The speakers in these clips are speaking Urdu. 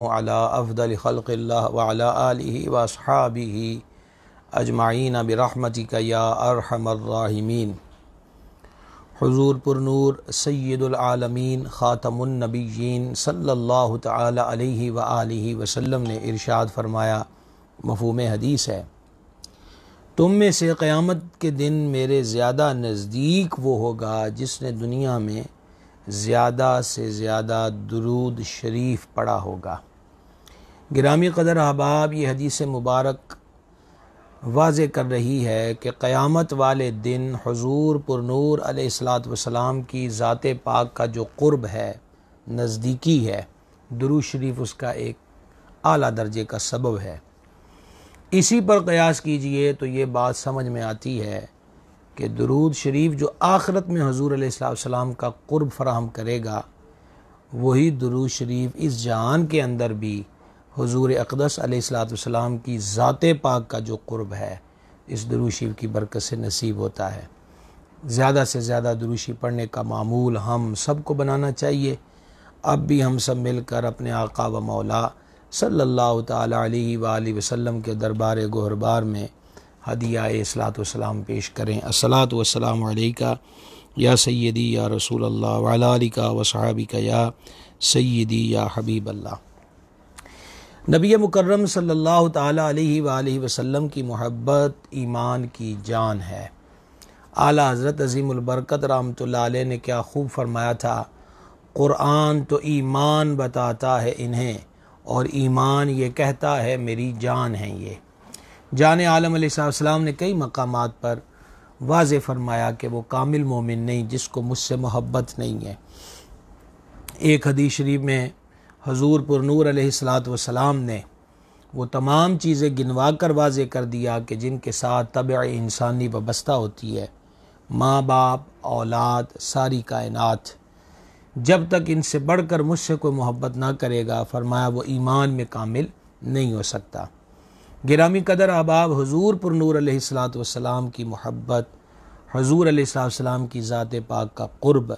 علی افضل خلق اللہ وعلی آلہ واصحابہ اجمعین برحمتک یا ارحم الراحمین۔ حضور پر نور سید العالمین خاتم النبیین صلی اللہ تعالی علیہ وآلہ وسلم نے ارشاد فرمایا، مفہوم حدیث ہے، تم میں سے قیامت کے دن میرے زیادہ نزدیک وہ ہوگا جس نے دنیا میں زیادہ سے زیادہ درود شریف پڑھا ہوگا۔ گرامی قدر احباب، یہ حدیث مبارک واضح کر رہی ہے کہ قیامت والے دن حضور پر نور علیہ السلام کی ذات پاک کا جو قرب ہے، نزدیکی ہے، درود شریف اس کا ایک اعلیٰ درجے کا سبب ہے۔ اسی پر قیاس کیجئے تو یہ بات سمجھ میں آتی ہے کہ درود شریف جو آخرت میں حضور علیہ السلام کا قرب فراہم کرے گا، وہی درود شریف اس جہان کے اندر بھی حضور اقدس علیہ السلام کی ذات پاک کا جو قرب ہے، اس درود شریف کی برکت سے نصیب ہوتا ہے۔ زیادہ سے زیادہ درود شریف پڑھنے کا معمول ہم سب کو بنانا چاہیے۔ اب بھی ہم سب مل کر اپنے آقا و مولا صلی اللہ تعالی علیہ وآلہ وسلم کے دربار گہربار میں ہدیہ اصلاۃ والسلام پیش کریں۔ الصلاۃ والسلام علیکہ یا سیدی یا رسول اللہ وعلی آلک و صحابک یا سیدی یا حبیب اللہ۔ نبی مکرم صلی اللہ تعالی علیہ وآلہ وسلم کی محبت ایمان کی جان ہے۔ اعلیٰ حضرت عظیم البرکت رحمۃ اللہ علیہ نے کیا خوب فرمایا تھا، قرآن تو ایمان بتاتا ہے انہیں، اور ایمان یہ کہتا ہے میری جان ہے یہ۔ جان عالم علیہ السلام نے کئی مقامات پر واضح فرمایا کہ وہ کامل مومن نہیں جس کو مجھ سے محبت نہیں ہے۔ ایک حدیث شریف میں حضور پر نور علیہ السلام نے وہ تمام چیزیں گنوا کر واضح کر دیا کہ جن کے ساتھ طبع انسانی وابستہ ہوتی ہے، ماں باپ، اولاد، ساری کائنات، جب تک ان سے بڑھ کر مجھ سے کوئی محبت نہ کرے گا، فرمایا وہ ایمان میں کامل نہیں ہو سکتا۔ گرامی قدر احباب، حضور پر نور علیہ السلام کی محبت، حضور علیہ السلام کی ذات پاک کا قرب،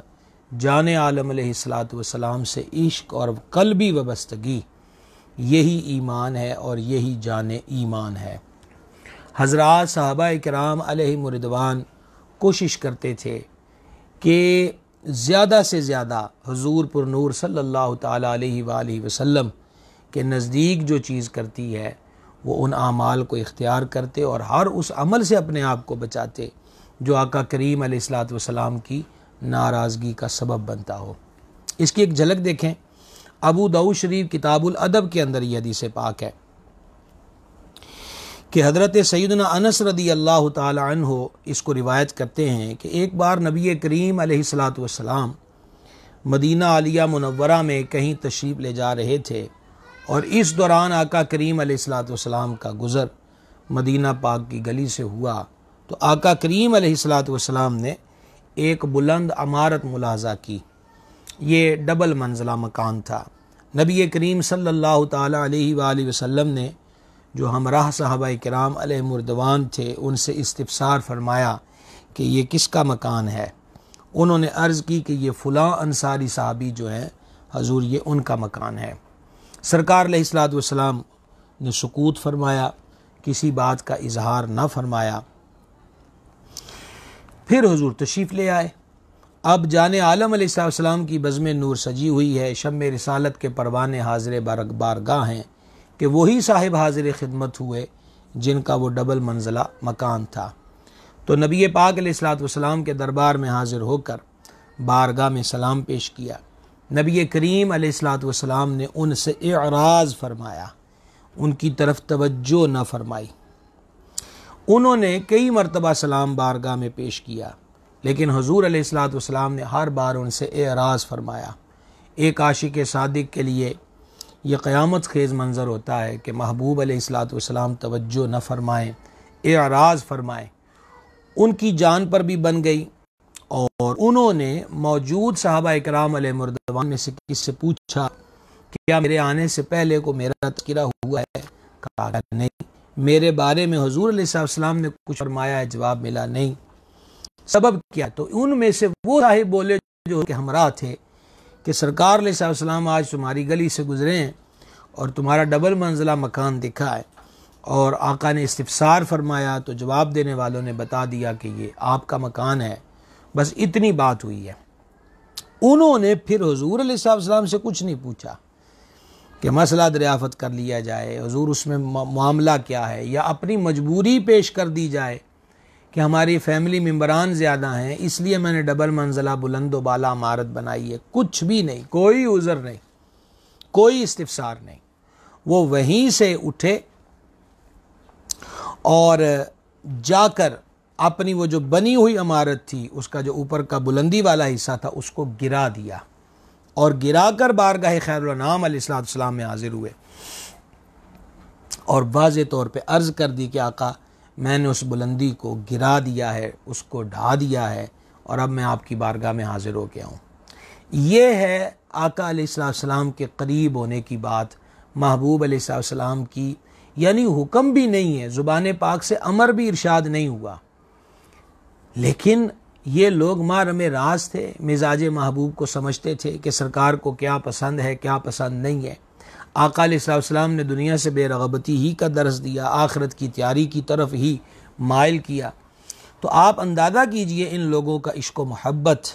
جان عالم علیہ السلام سے عشق اور قلبی وابستگی، یہی ایمان ہے اور یہی جان ایمان ہے۔ حضرات صحابہ کرام علیہم رضوان کوشش کرتے تھے کہ زیادہ سے زیادہ حضور پر نور صلی اللہ تعالی علیہ وآلہ وسلم کے نزدیک جو چیز کرتی ہے وہ ان اعمال کو اختیار کرتے اور ہر اس عمل سے اپنے آپ کو بچاتے جو آقا کریم علیہ السلام کی ناراضگی کا سبب بنتا ہو۔ اس کی ایک جھلک دیکھیں، ابو داؤد شریف کتاب الادب کے اندر یہ حدیث پاک ہے کہ حضرت سیدنا انس رضی اللہ تعالی عنہ اس کو روایت کرتے ہیں کہ ایک بار نبی کریم علیہ السلام مدینہ عالیہ منورہ میں کہیں تشریف لے جا رہے تھے، اور اس دوران آقا کریم علیہ السلام کا گزر مدینہ پاک کی گلی سے ہوا، تو آقا کریم علیہ السلام نے ایک بلند عمارت ملاحظہ کی۔ یہ ڈبل منزلہ مکان تھا۔ نبی کریم صلی اللہ تعالی علیہ وآلہ وسلم نے جو ہمراہ صحابہ کرام علیہ رضوان تھے ان سے استفسار فرمایا کہ یہ کس کا مکان ہے؟ انہوں نے عرض کی کہ یہ فلاں انصاری صحابی جو ہیں حضور یہ ان کا مکان ہے۔ سرکار علیہ السلام نے سکوت فرمایا، کسی بات کا اظہار نہ فرمایا۔ پھر حضور تشریف لے آئے۔ اب جان عالم علیہ السلام کی بزم نور سجی ہوئی ہے، شمع رسالت کے پروانے حاضر بارگاہ ہیں کہ وہی صاحب حاضر خدمت ہوئے جن کا وہ ڈبل منزلہ مکان تھا۔ تو نبی پاک علیہ السلام کے دربار میں حاضر ہو کر بارگاہ میں سلام پیش کیا۔ نبی کریم علیہ السلام نے ان سے اعراض فرمایا، ان کی طرف توجہ نہ فرمائی۔ انہوں نے کئی مرتبہ سلام بارگاہ میں پیش کیا، لیکن حضور علیہ السلام نے ہر بار ان سے اعراض فرمایا۔ ایک عاشق صادق کے لیے یہ قیامت خیز منظر ہوتا ہے کہ محبوب علیہ السلام توجہ نہ فرمائیں، اعراض فرمائیں۔ ان کی جان پر بھی بن گئی، اور انہوں نے موجود صحابہ کرام علیہ رضوان میں سے کس سے پوچھا کہ کیا میرے آنے سے پہلے کو میرا تذکرہ ہوا ہے؟ کہا نہیں۔ میرے بارے میں حضور علیہ السلام نے کچھ فرمایا ہے؟ جواب ملا نہیں۔ سبب کیا؟ تو ان میں سے وہ صاحب بولے جو کہ ہمراہ تھے کہ سرکار علیہ السلام آج تمہاری گلی سے گزرے ہیں اور تمہارا ڈبل منزلہ مکان دکھا ہے اور آقا نے استفسار فرمایا تو جواب دینے والوں نے بتا دیا کہ یہ آپ کا مکان ہے، بس اتنی بات ہوئی ہے۔ انہوں نے پھر حضور علیہ السلام سے کچھ نہیں پوچھا کہ مسئلہ دریافت کر لیا جائے، حضور اس میں معاملہ کیا ہے، یا اپنی مجبوری پیش کر دی جائے کہ ہماری فیملی ممبران زیادہ ہیں اس لیے میں نے ڈبل منزلہ بلند و بالا عمارت بنائی ہے۔ کچھ بھی نہیں، کوئی عذر نہیں، کوئی استفسار نہیں۔ وہ وہیں سے اٹھے اور جا کر اپنی وہ جو بنی ہوئی عمارت تھی اس کا جو اوپر کا بلندی والا حصہ تھا اس کو گرا دیا، اور گرا کر بارگاہ خیر الانام علیہ السلام میں حاضر ہوئے اور واضح طور پہ عرض کر دی کہ آقا میں نے اس بلندی کو گرا دیا ہے، اس کو ڈھا دیا ہے، اور اب میں آپ کی بارگاہ میں حاضر ہو گیا ہوں۔ یہ ہے آقا علیہ السلام کے قریب ہونے کی بات، محبوب علیہ السلام کی، یعنی حکم بھی نہیں ہے، زبان پاک سے امر بھی ارشاد نہیں ہوا، لیکن یہ لوگ محرم راز تھے، مزاج محبوب کو سمجھتے تھے کہ سرکار کو کیا پسند ہے کیا پسند نہیں ہے۔ آقا علیہ السلام نے دنیا سے بے رغبتی ہی کا درس دیا، آخرت کی تیاری کی طرف ہی مائل کیا۔ تو آپ اندازہ کیجئے ان لوگوں کا عشق و محبت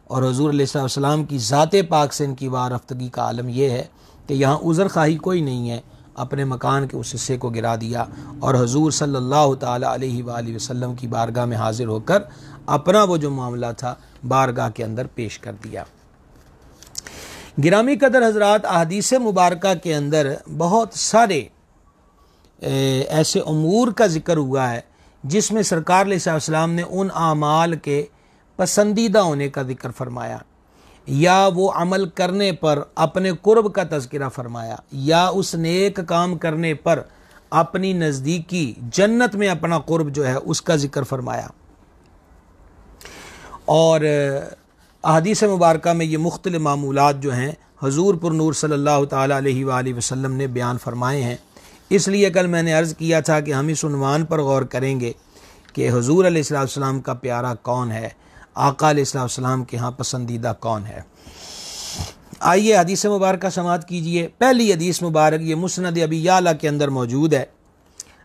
اور حضور علیہ السلام کی ذات پاک سے ان کی وارفتگی کا عالم یہ ہے کہ یہاں عذر خواہی کوئی نہیں ہے، اپنے مکان کے اس حصے کو گرا دیا اور حضور صلی اللہ تعالی علیہ وآلہ وسلم کی بارگاہ میں حاضر ہو کر اپنا وہ جو معاملہ تھا بارگاہ کے اندر پیش کر دیا۔ گرامی قدر حضرات، احادیث مبارکہ کے اندر بہت سارے ایسے امور کا ذکر ہوا ہے جس میں سرکار علیہ السلام نے ان اعمال کے پسندیدہ ہونے کا ذکر فرمایا، یا وہ عمل کرنے پر اپنے قرب کا تذکرہ فرمایا، یا اس نیک کام کرنے پر اپنی نزدیکی جنت میں اپنا قرب جو ہے اس کا ذکر فرمایا۔ اور احادیث مبارکہ میں یہ مختلف معمولات جو ہیں حضور پر نور صلی اللہ تعالیٰ علیہ وآلہ وسلم نے بیان فرمائے ہیں۔ اس لیے کل میں نے عرض کیا تھا کہ ہم اس عنوان پر غور کریں گے کہ حضور علیہ السلام کا پیارا کون ہے، آقا علیہ السلام کے ہاں پسندیدہ کون ہے۔ آئیے حدیث مبارکہ سماعت کیجئے۔ پہلی حدیث مبارک یہ مسند ابی یعلا کے اندر موجود ہے۔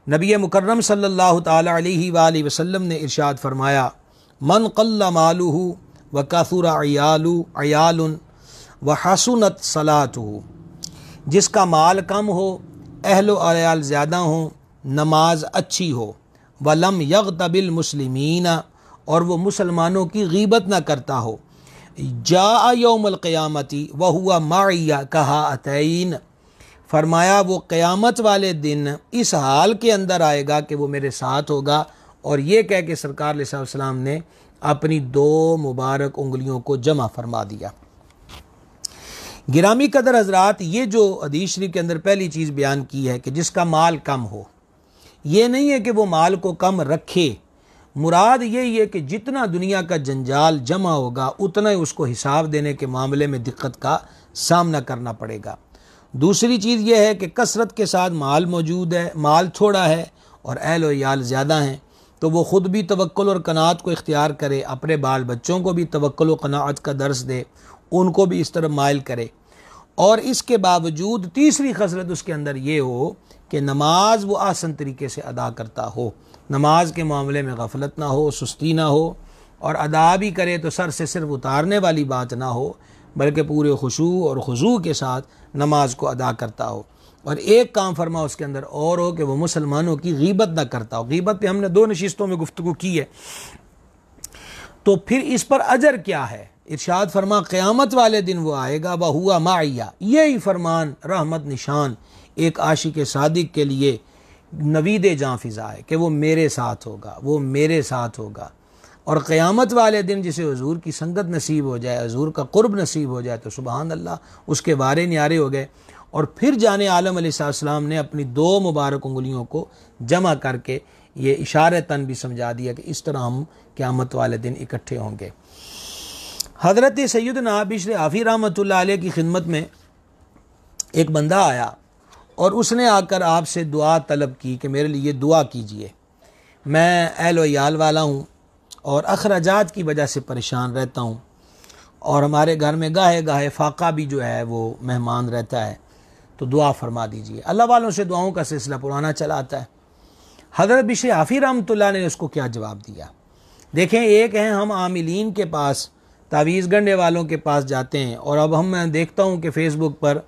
نبی مکرم صلی اللہ تعالی علیہ وآلہ وسلم نے ارشاد فرمایا، من قل مالہ وکثر عیال وحسنت صلاتہ، جس کا مال کم ہو، اہل و عیال زیادہ ہوں، نماز اچھی ہو، ولم یغتب المسلمین، اور وہ مسلمانوں کی غیبت نہ کرتا ہو، جاء یوم القیامتی وہو معی کہاتین، فرمایا وہ قیامت والے دن اس حال کے اندر آئے گا کہ وہ میرے ساتھ ہوگا، اور یہ کہہ کہ سرکار علیہ السلام نے اپنی دو مبارک انگلیوں کو جمع فرما دیا۔ گرامی قدر حضرات، یہ جو حدیث شریف کے اندر پہلی چیز بیان کی ہے کہ جس کا مال کم ہو، یہ نہیں ہے کہ وہ مال کو کم رکھے، مراد یہی ہے کہ جتنا دنیا کا جنجال جمع ہوگا اتنا ہی اس کو حساب دینے کے معاملے میں دقت کا سامنا کرنا پڑے گا۔ دوسری چیز یہ ہے کہ کثرت کے ساتھ مال موجود ہے، مال تھوڑا ہے اور اہل و عیال زیادہ ہیں، تو وہ خود بھی توکل اور قناعت کو اختیار کرے، اپنے بال بچوں کو بھی توکل و قناعت کا درس دے، ان کو بھی اس طرح مائل کرے، اور اس کے باوجود تیسری خصلت اس کے اندر یہ ہو کہ نماز وہ آسن طریقے سے ادا کرتا ہو، نماز کے معاملے میں غفلت نہ ہو، سستی نہ ہو، اور ادا بھی کرے تو سر سے صرف اتارنے والی بات نہ ہو، بلکہ پورے خشوع اور خضوع کے ساتھ نماز کو ادا کرتا ہو۔ اور ایک کام فرما اس کے اندر اور ہو کہ وہ مسلمانوں کی غیبت نہ کرتا ہو۔ غیبت پہ ہم نے 2 نشستوں میں گفتگو کی ہے، تو پھر اس پر اجر کیا ہے؟ ارشاد فرما قیامت والے دن وہ آئے گا وہو معی، یہی فرمان رحمت نشان ایک عاشق صادق کے لیے نوید جاں فضا ہے کہ وہ میرے ساتھ ہوگا، وہ میرے ساتھ ہوگا۔ اور قیامت والے دن جسے حضور کی سنگت نصیب ہو جائے، حضور کا قرب نصیب ہو جائے تو سبحان اللہ، اس کے وارے نیارے ہو گئے۔ اور پھر جانے عالم علیہ السلام نے اپنی 2 مبارک انگلیوں کو جمع کر کے یہ اشارتاً بھی سمجھا دیا کہ اس طرح ہم قیامت والے دن اکٹھے ہوں گے۔ حضرت سیدنا بشر حافی رحمۃ اللہ علیہ کی خدمت میں ایک بندہ آیا اور اس نے آ کر آپ سے دعا طلب کی کہ میرے لیے دعا کیجئے، میں اہل و عیال والا ہوں اور اخراجات کی وجہ سے پریشان رہتا ہوں، اور ہمارے گھر میں گاہے گاہے فاقہ بھی جو ہے وہ مہمان رہتا ہے، تو دعا فرما دیجئے۔ اللہ والوں سے دعاؤں کا سلسلہ پرانا چلا آتا ہے۔ حضرت بشر حافی رحمۃ اللہ نے اس کو کیا جواب دیا؟ دیکھیں، ایک ہیں ہم عاملین کے پاس، تعویذ گنڈے والوں کے پاس جاتے ہیں، اور اب میں دیکھتا ہوں کہ فیس بک پر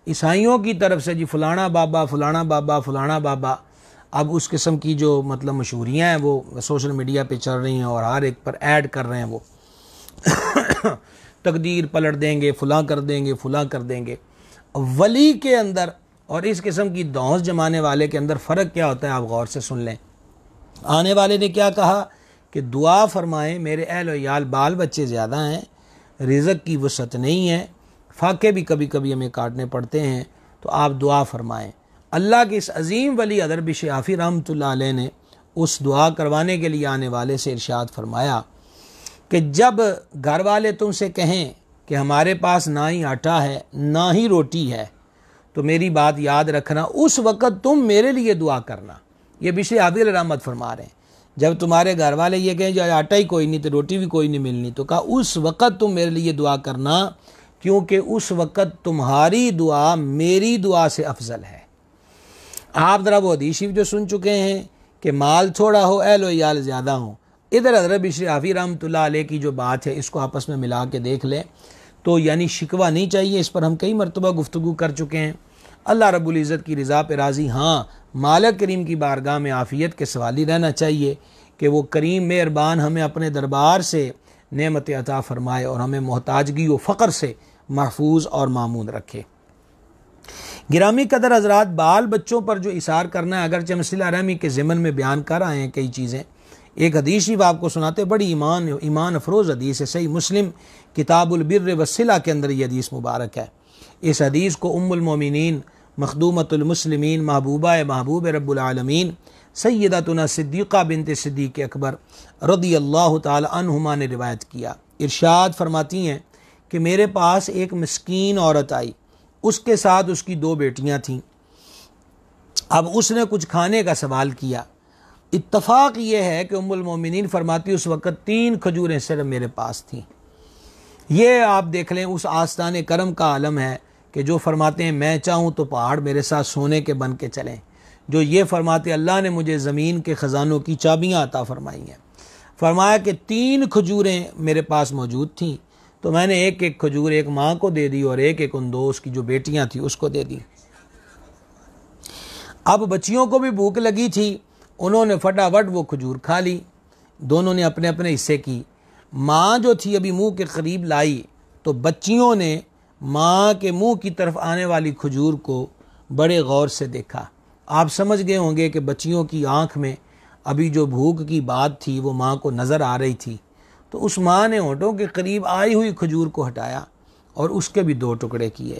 عیسائیوں کی طرف سے جی فلانا بابا فلانا بابا فلانا بابا، اب اس قسم کی جو مطلب مشہوریاں ہیں وہ سوشل میڈیا پہ چل رہی ہیں، اور ہر ایک پر ایڈ کر رہے ہیں، وہ تقدیر پلٹ دیں گے، فلاں کر دیں گے، فلاں کر دیں گے۔ ولی کے اندر اور اس قسم کی دھونس جمانے والے کے اندر فرق کیا ہوتا ہے؟ آپ غور سے سن لیں۔ آنے والے نے کیا کہا کہ دعا فرمائیں، میرے اہل و عیال بال بچے زیادہ ہیں، رزق کی وسعت نہیں ہے، فاقے بھی کبھی کبھی ہمیں کاٹنے پڑتے ہیں، تو آپ دعا فرمائیں۔ اللہ کے اس عظیم ولی حضرت بشر حافی رحمۃ اللہ علیہ نے اس دعا کروانے کے لیے آنے والے سے ارشاد فرمایا کہ جب گھر والے تم سے کہیں کہ ہمارے پاس نہ ہی آٹا ہے نہ ہی روٹی ہے، تو میری بات یاد رکھنا، اس وقت تم میرے لیے دعا کرنا۔ یہ بشر حافی علیہ رحمت فرما رہے ہیں، جب تمہارے گھر والے یہ کہیں جو آٹا ہی کوئی نہیں تو روٹی بھی کوئی نہیں ملنی، تو کہا اس وقت تم میرے لیے دعا کرنا، کیونکہ اس وقت تمہاری دعا میری دعا سے افضل ہے۔ آپ ذرا وہ حدیث شریف جو سن چکے ہیں کہ مال تھوڑا ہو اہل و عیال زیادہ ہوں، ادھر حضرت بشر حافی رحمۃ اللہ علیہ کی جو بات ہے اس کو آپس میں ملا کے دیکھ لیں تو یعنی شکوہ نہیں چاہیے، اس پر ہم کئی مرتبہ گفتگو کر چکے ہیں۔ اللہ رب العزت کی رضا پہ راضی، ہاں مالک کریم کی بارگاہ میں عافیت کے سوالی رہنا چاہیے کہ وہ کریم مہربان ہمیں اپنے دربار سے نعمت عطا فرمائے اور ہمیں محتاجگی و فقر سے محفوظ اور مامون رکھے۔ گرامی قدر حضرات، بال بچوں پر جو اثار کرنا ہے، اگرچہ ہم صلہ رحمی کے ضمن میں بیان کر آئے ہیں کئی چیزیں، ایک حدیث شریف آپ کو سناتے، بڑی ایمان افروز حدیث ہے، صحیح مسلم کتاب البر والصلہ کے اندر یہ حدیث مبارک ہے۔ اس حدیث کو ام المومنین مخدومۃ المسلمین محبوبہ محبوب رب العالمین سیدتنا صدیقہ بنت صدیق اکبر رضی اللہ تعالی عنہما نے روایت کیا۔ ارشاد فرماتی ہیں کہ میرے پاس ایک مسکین عورت آئی، اس کے ساتھ اس کی 2 بیٹیاں تھیں۔ اب اس نے کچھ کھانے کا سوال کیا۔ اتفاق یہ ہے کہ ام المومنین فرماتی اس وقت 3 کھجوریں صرف میرے پاس تھیں۔ یہ آپ دیکھ لیں اس آستان کرم کا عالم ہے کہ جو فرماتے ہیں میں چاہوں تو پہاڑ میرے ساتھ سونے کے بن کے چلیں، جو یہ فرماتے اللہ نے مجھے زمین کے خزانوں کی چابیاں عطا فرمائی ہیں۔ فرمایا کہ 3 کھجوریں میرے پاس موجود تھیں، تو میں نے ایک ایک کھجور ایک ماں کو دے دی اور ایک ایک ان 2 اس کی جو بیٹیاں تھیں اس کو دے دی۔ اب بچیوں کو بھی بھوک لگی تھی، انہوں نے فٹافٹ وہ کھجور کھا لی، دونوں نے اپنے اپنے حصے کی۔ ماں جو تھی ابھی منہ کے قریب لائی تو بچیوں نے ماں کے منہ کی طرف آنے والی کھجور کو بڑے غور سے دیکھا۔ آپ سمجھ گئے ہوں گے کہ بچیوں کی آنکھ میں ابھی جو بھوک کی بات تھی وہ ماں کو نظر آ رہی تھی، تو اس ماں نے ہونٹوں کے قریب آئی ہوئی کھجور کو ہٹایا اور اس کے بھی 2 ٹکڑے کیے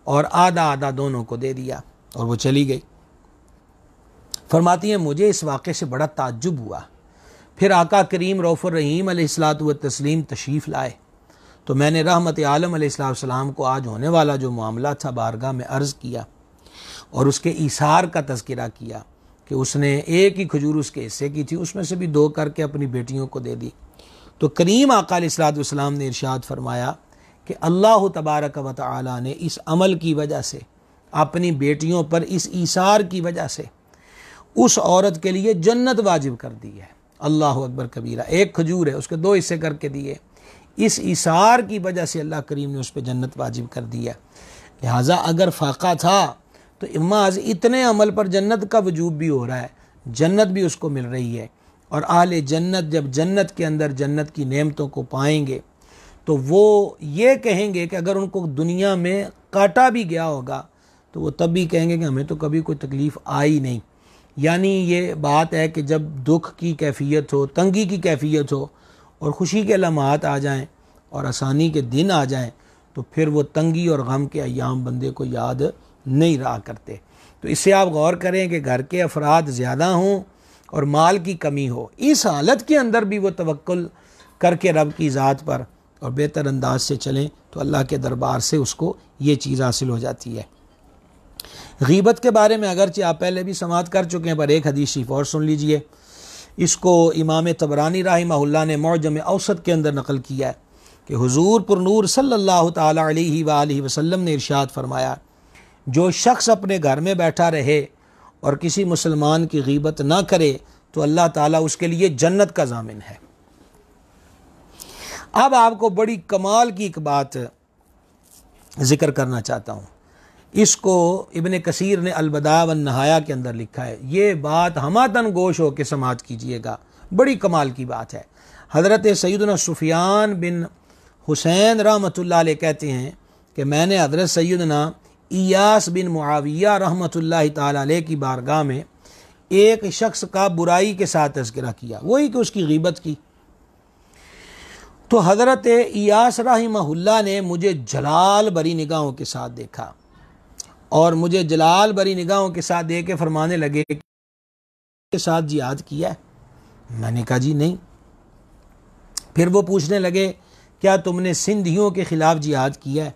اور آدھا آدھا دونوں کو دے دیا اور وہ چلی گئی۔ فرماتی ہیں مجھے اس واقعے سے بڑا تعجب ہوا۔ پھر آقا کریم رؤوف الرحیم علیہ الصلاۃ والتسلیم تشریف لائے تو میں نے رحمت عالم علیہ السلام کو آج ہونے والا جو معاملہ تھا بارگاہ میں عرض کیا اور اس کے ایثار کا تذکرہ کیا کہ اس نے ایک ہی کھجور اس کے حصے کی تھی، اس میں سے بھی 2 کر کے اپنی بیٹیوں کو دے دی۔ تو کریم آقا علیہ الصلوۃ والسلام نے ارشاد فرمایا کہ اللہ تبارک و تعالی نے اس عمل کی وجہ سے، اپنی بیٹیوں پر اس ایثار کی وجہ سے اس عورت کے لیے جنت واجب کر دی ہے۔ اللہ اکبر کبیرہ، 1 کھجور ہے اس کے 2 حصے کر کے دیے، اس ایثار کی وجہ سے اللہ کریم نے اس پہ جنت واجب کر دی ہے۔ لہٰذا اگر فاقہ تھا تو محض اتنے عمل پر جنت کا وجوب بھی ہو رہا ہے، جنت بھی اس کو مل رہی ہے، اور اہل جنت جب جنت کے اندر جنت کی نعمتوں کو پائیں گے تو وہ یہ کہیں گے کہ اگر ان کو دنیا میں کاٹا بھی گیا ہوگا تو وہ تب بھی کہیں گے کہ ہمیں تو کبھی کوئی تکلیف آئی نہیں۔ یعنی یہ بات ہے کہ جب دکھ کی کیفیت ہو، تنگی کی کیفیت ہو اور خوشی کے لمحات آ جائیں اور آسانی کے دن آ جائیں تو پھر وہ تنگی اور غم کے ایام بندے کو یاد نہیں رہا کرتے۔ تو اس سے آپ غور کریں کہ گھر کے افراد زیادہ ہوں اور مال کی کمی ہو، اس حالت کے اندر بھی وہ توکل کر کے رب کی ذات پر اور بہتر انداز سے چلیں تو اللہ کے دربار سے اس کو یہ چیز حاصل ہو جاتی ہے۔ غیبت کے بارے میں اگرچہ آپ پہلے بھی سماعت کر چکے ہیں، پر ایک حدیث شریف اور سن لیجئے۔ اس کو امام طبرانی رحمہ اللہ نے معجم اوسط کے اندر نقل کیا ہے کہ حضور پر نور صلی اللہ تعالی علیہ وآلہ وسلم نے ارشاد فرمایا، جو شخص اپنے گھر میں بیٹھا رہے اور کسی مسلمان کی غیبت نہ کرے تو اللہ تعالیٰ اس کے لیے جنت کا ضامن ہے۔ اب آپ کو بڑی کمال کی ایک بات ذکر کرنا چاہتا ہوں، اس کو ابن کثیر نے البداء والنہایہ کے اندر لکھا ہے، یہ بات ہماتن گوش ہو کے سماعت کیجئے گا، بڑی کمال کی بات ہے۔ حضرت سیدنا سفیان بن حسین رحمۃ اللہ علیہ کہتے ہیں کہ میں نے حضرت سیدنا ایاس بن معاویہ رحمۃ اللہ تعالی علیہ کی بارگاہ میں ایک شخص کا برائی کے ساتھ تذکرہ کیا، وہی کہ اس کی غیبت کی، تو حضرت ایاس رحمہ اللہ نے مجھے جلال بری نگاہوں کے ساتھ دیکھا، اور مجھے جلال بری نگاہوں کے ساتھ دیکھ کے فرمانے لگے کہ کے ساتھ جہاد کیا ہے؟ میں نے کہا جی نہیں۔ پھر وہ پوچھنے لگے کیا تم نے سندھیوں کے خلاف جہاد کیا ہے؟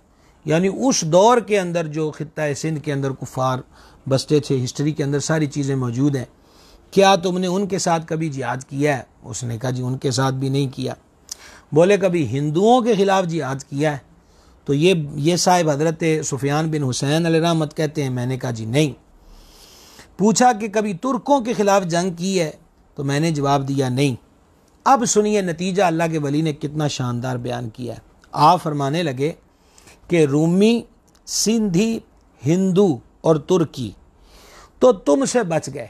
یعنی اس دور کے اندر جو خطہ سندھ کے اندر کفار بستے تھے، ہسٹری کے اندر ساری چیزیں موجود ہیں، کیا تم نے ان کے ساتھ کبھی جہاد کیا ہے؟ اس نے کہا جی ان کے ساتھ بھی نہیں کیا۔ بولے کبھی ہندوؤں کے خلاف جہاد کیا ہے؟ تو یہ صاحب حضرت سفیان بن حسین علیہ رحمت کہتے ہیں میں نے کہا جی نہیں۔ پوچھا کہ کبھی ترکوں کے خلاف جنگ کی ہے؟ تو میں نے جواب دیا نہیں۔ اب سنیے نتیجہ اللہ کے ولی نے کتنا شاندار بیان کیا ہے۔ آپ فرمانے لگے کہ رومی، سندھی، ہندو اور ترکی تو تم سے بچ گئے،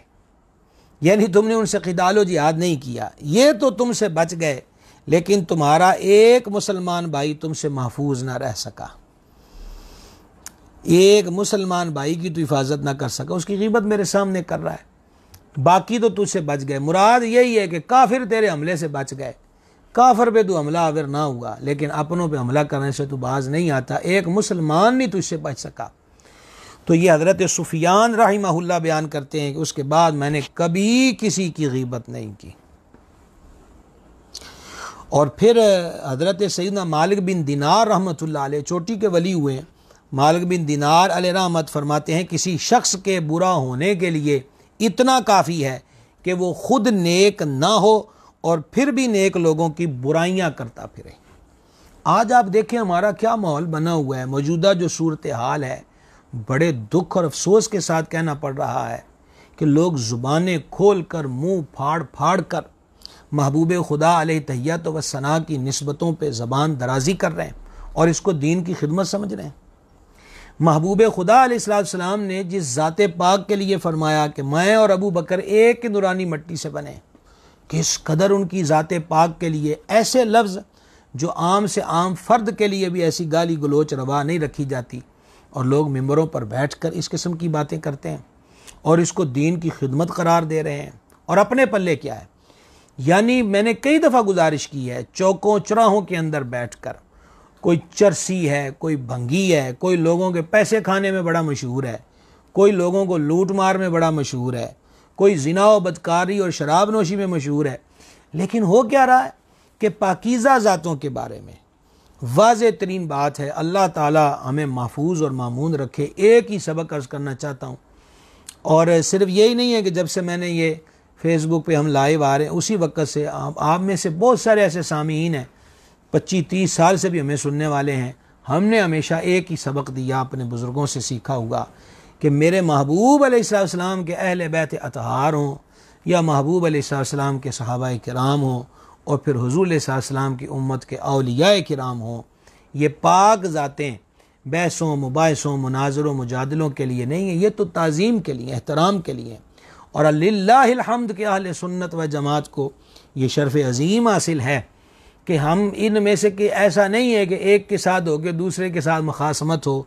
یعنی تم نے ان سے قتال و جہاد نہیں کیا، یہ تو تم سے بچ گئے، لیکن تمہارا ایک مسلمان بھائی تم سے محفوظ نہ رہ سکا، ایک مسلمان بھائی کی تو حفاظت نہ کر سکا، اس کی غیبت میرے سامنے کر رہا ہے، باقی تو تجھ سے بچ گئے۔ مراد یہی ہے کہ کافر تیرے حملے سے بچ گئے، کافر پہ تو حملہ آور نہ ہوا، لیکن اپنوں پہ حملہ کرنے سے تو باز نہیں آتا، ایک مسلمان نہیں تجھ سے بچ سکا۔ تو یہ حضرت سفیان رحمہ اللہ بیان کرتے ہیں کہ اس کے بعد میں نے کبھی کسی کی غیبت نہیں کی۔ اور پھر حضرت سیدنا مالک بن دینار رحمۃ اللہ علیہ چوٹی کے ولی ہوئے ہیں، مالک بن دینار علیہ رحمت فرماتے ہیں کسی شخص کے برا ہونے کے لیے اتنا کافی ہے کہ وہ خود نیک نہ ہو اور پھر بھی نیک لوگوں کی برائیاں کرتا پھرے۔ آج آپ دیکھیں ہمارا کیا ماحول بنا ہوا ہے، موجودہ جو صورتحال ہے، بڑے دکھ اور افسوس کے ساتھ کہنا پڑ رہا ہے کہ لوگ زبانیں کھول کر، منہ پھاڑ پھاڑ کر محبوب خدا علیہ تحیات و ثنا کی نسبتوں پہ زبان درازی کر رہے ہیں اور اس کو دین کی خدمت سمجھ رہے ہیں۔ محبوب خدا علیہ السلام نے جس ذات پاک کے لیے فرمایا کہ میں اور ابو بکر ایک نورانی مٹی سے بنے، کس قدر ان کی ذات پاک کے لیے ایسے لفظ جو عام سے عام فرد کے لیے بھی ایسی گالی گلوچ روا نہیں رکھی جاتی، اور لوگ ممبروں پر بیٹھ کر اس قسم کی باتیں کرتے ہیں اور اس کو دین کی خدمت قرار دے رہے ہیں، اور اپنے پلے کیا ہے۔ یعنی میں نے کئی دفعہ گزارش کی ہے، چوکوں چراہوں کے اندر بیٹھ کر کوئی چرسی ہے، کوئی بھنگی ہے، کوئی لوگوں کے پیسے کھانے میں بڑا مشہور ہے، کوئی لوگوں کو لوٹ مار میں بڑا مشہور ہے، کوئی زنا و بدکاری اور شراب نوشی میں مشہور ہے، لیکن ہو کیا رہا ہے کہ پاکیزہ ذاتوں کے بارے میں واضح ترین بات ہے۔ اللہ تعالی ہمیں محفوظ اور مامون رکھے۔ ایک ہی سبق عرض کرنا چاہتا ہوں، اور صرف یہی نہیں ہے کہ جب سے میں نے یہ فیس بک پہ ہم لائیو آ رہے ہیں اسی وقت سے آپ میں سے بہت سارے ایسے سامعین ہیں 25-30 سال سے بھی ہمیں سننے والے ہیں، ہم نے ہمیشہ ایک ہی سبق دیا، اپنے بزرگوں سے سیکھا ہوگا کہ میرے محبوب علیہ السلام کے اہل بیت اطہار ہوں یا محبوب علیہ السلام کے صحابہ کرام ہوں اور پھر حضور علیہ السلام کی امت کے اولیاء کرام ہوں، یہ پاک ذاتیں بحثوں، مباحثوں، مناظروں، مجادلوں کے لیے نہیں ہیں، یہ تو تعظیم کے لیے، احترام کے لیے، اور للہ الحمد کہ اہل سنت و جماعت کو یہ شرف عظیم حاصل ہے کہ ہم ان میں سے کہ ایسا نہیں ہے کہ ایک کے ساتھ ہو کے دوسرے کے ساتھ مخاصمت ہو۔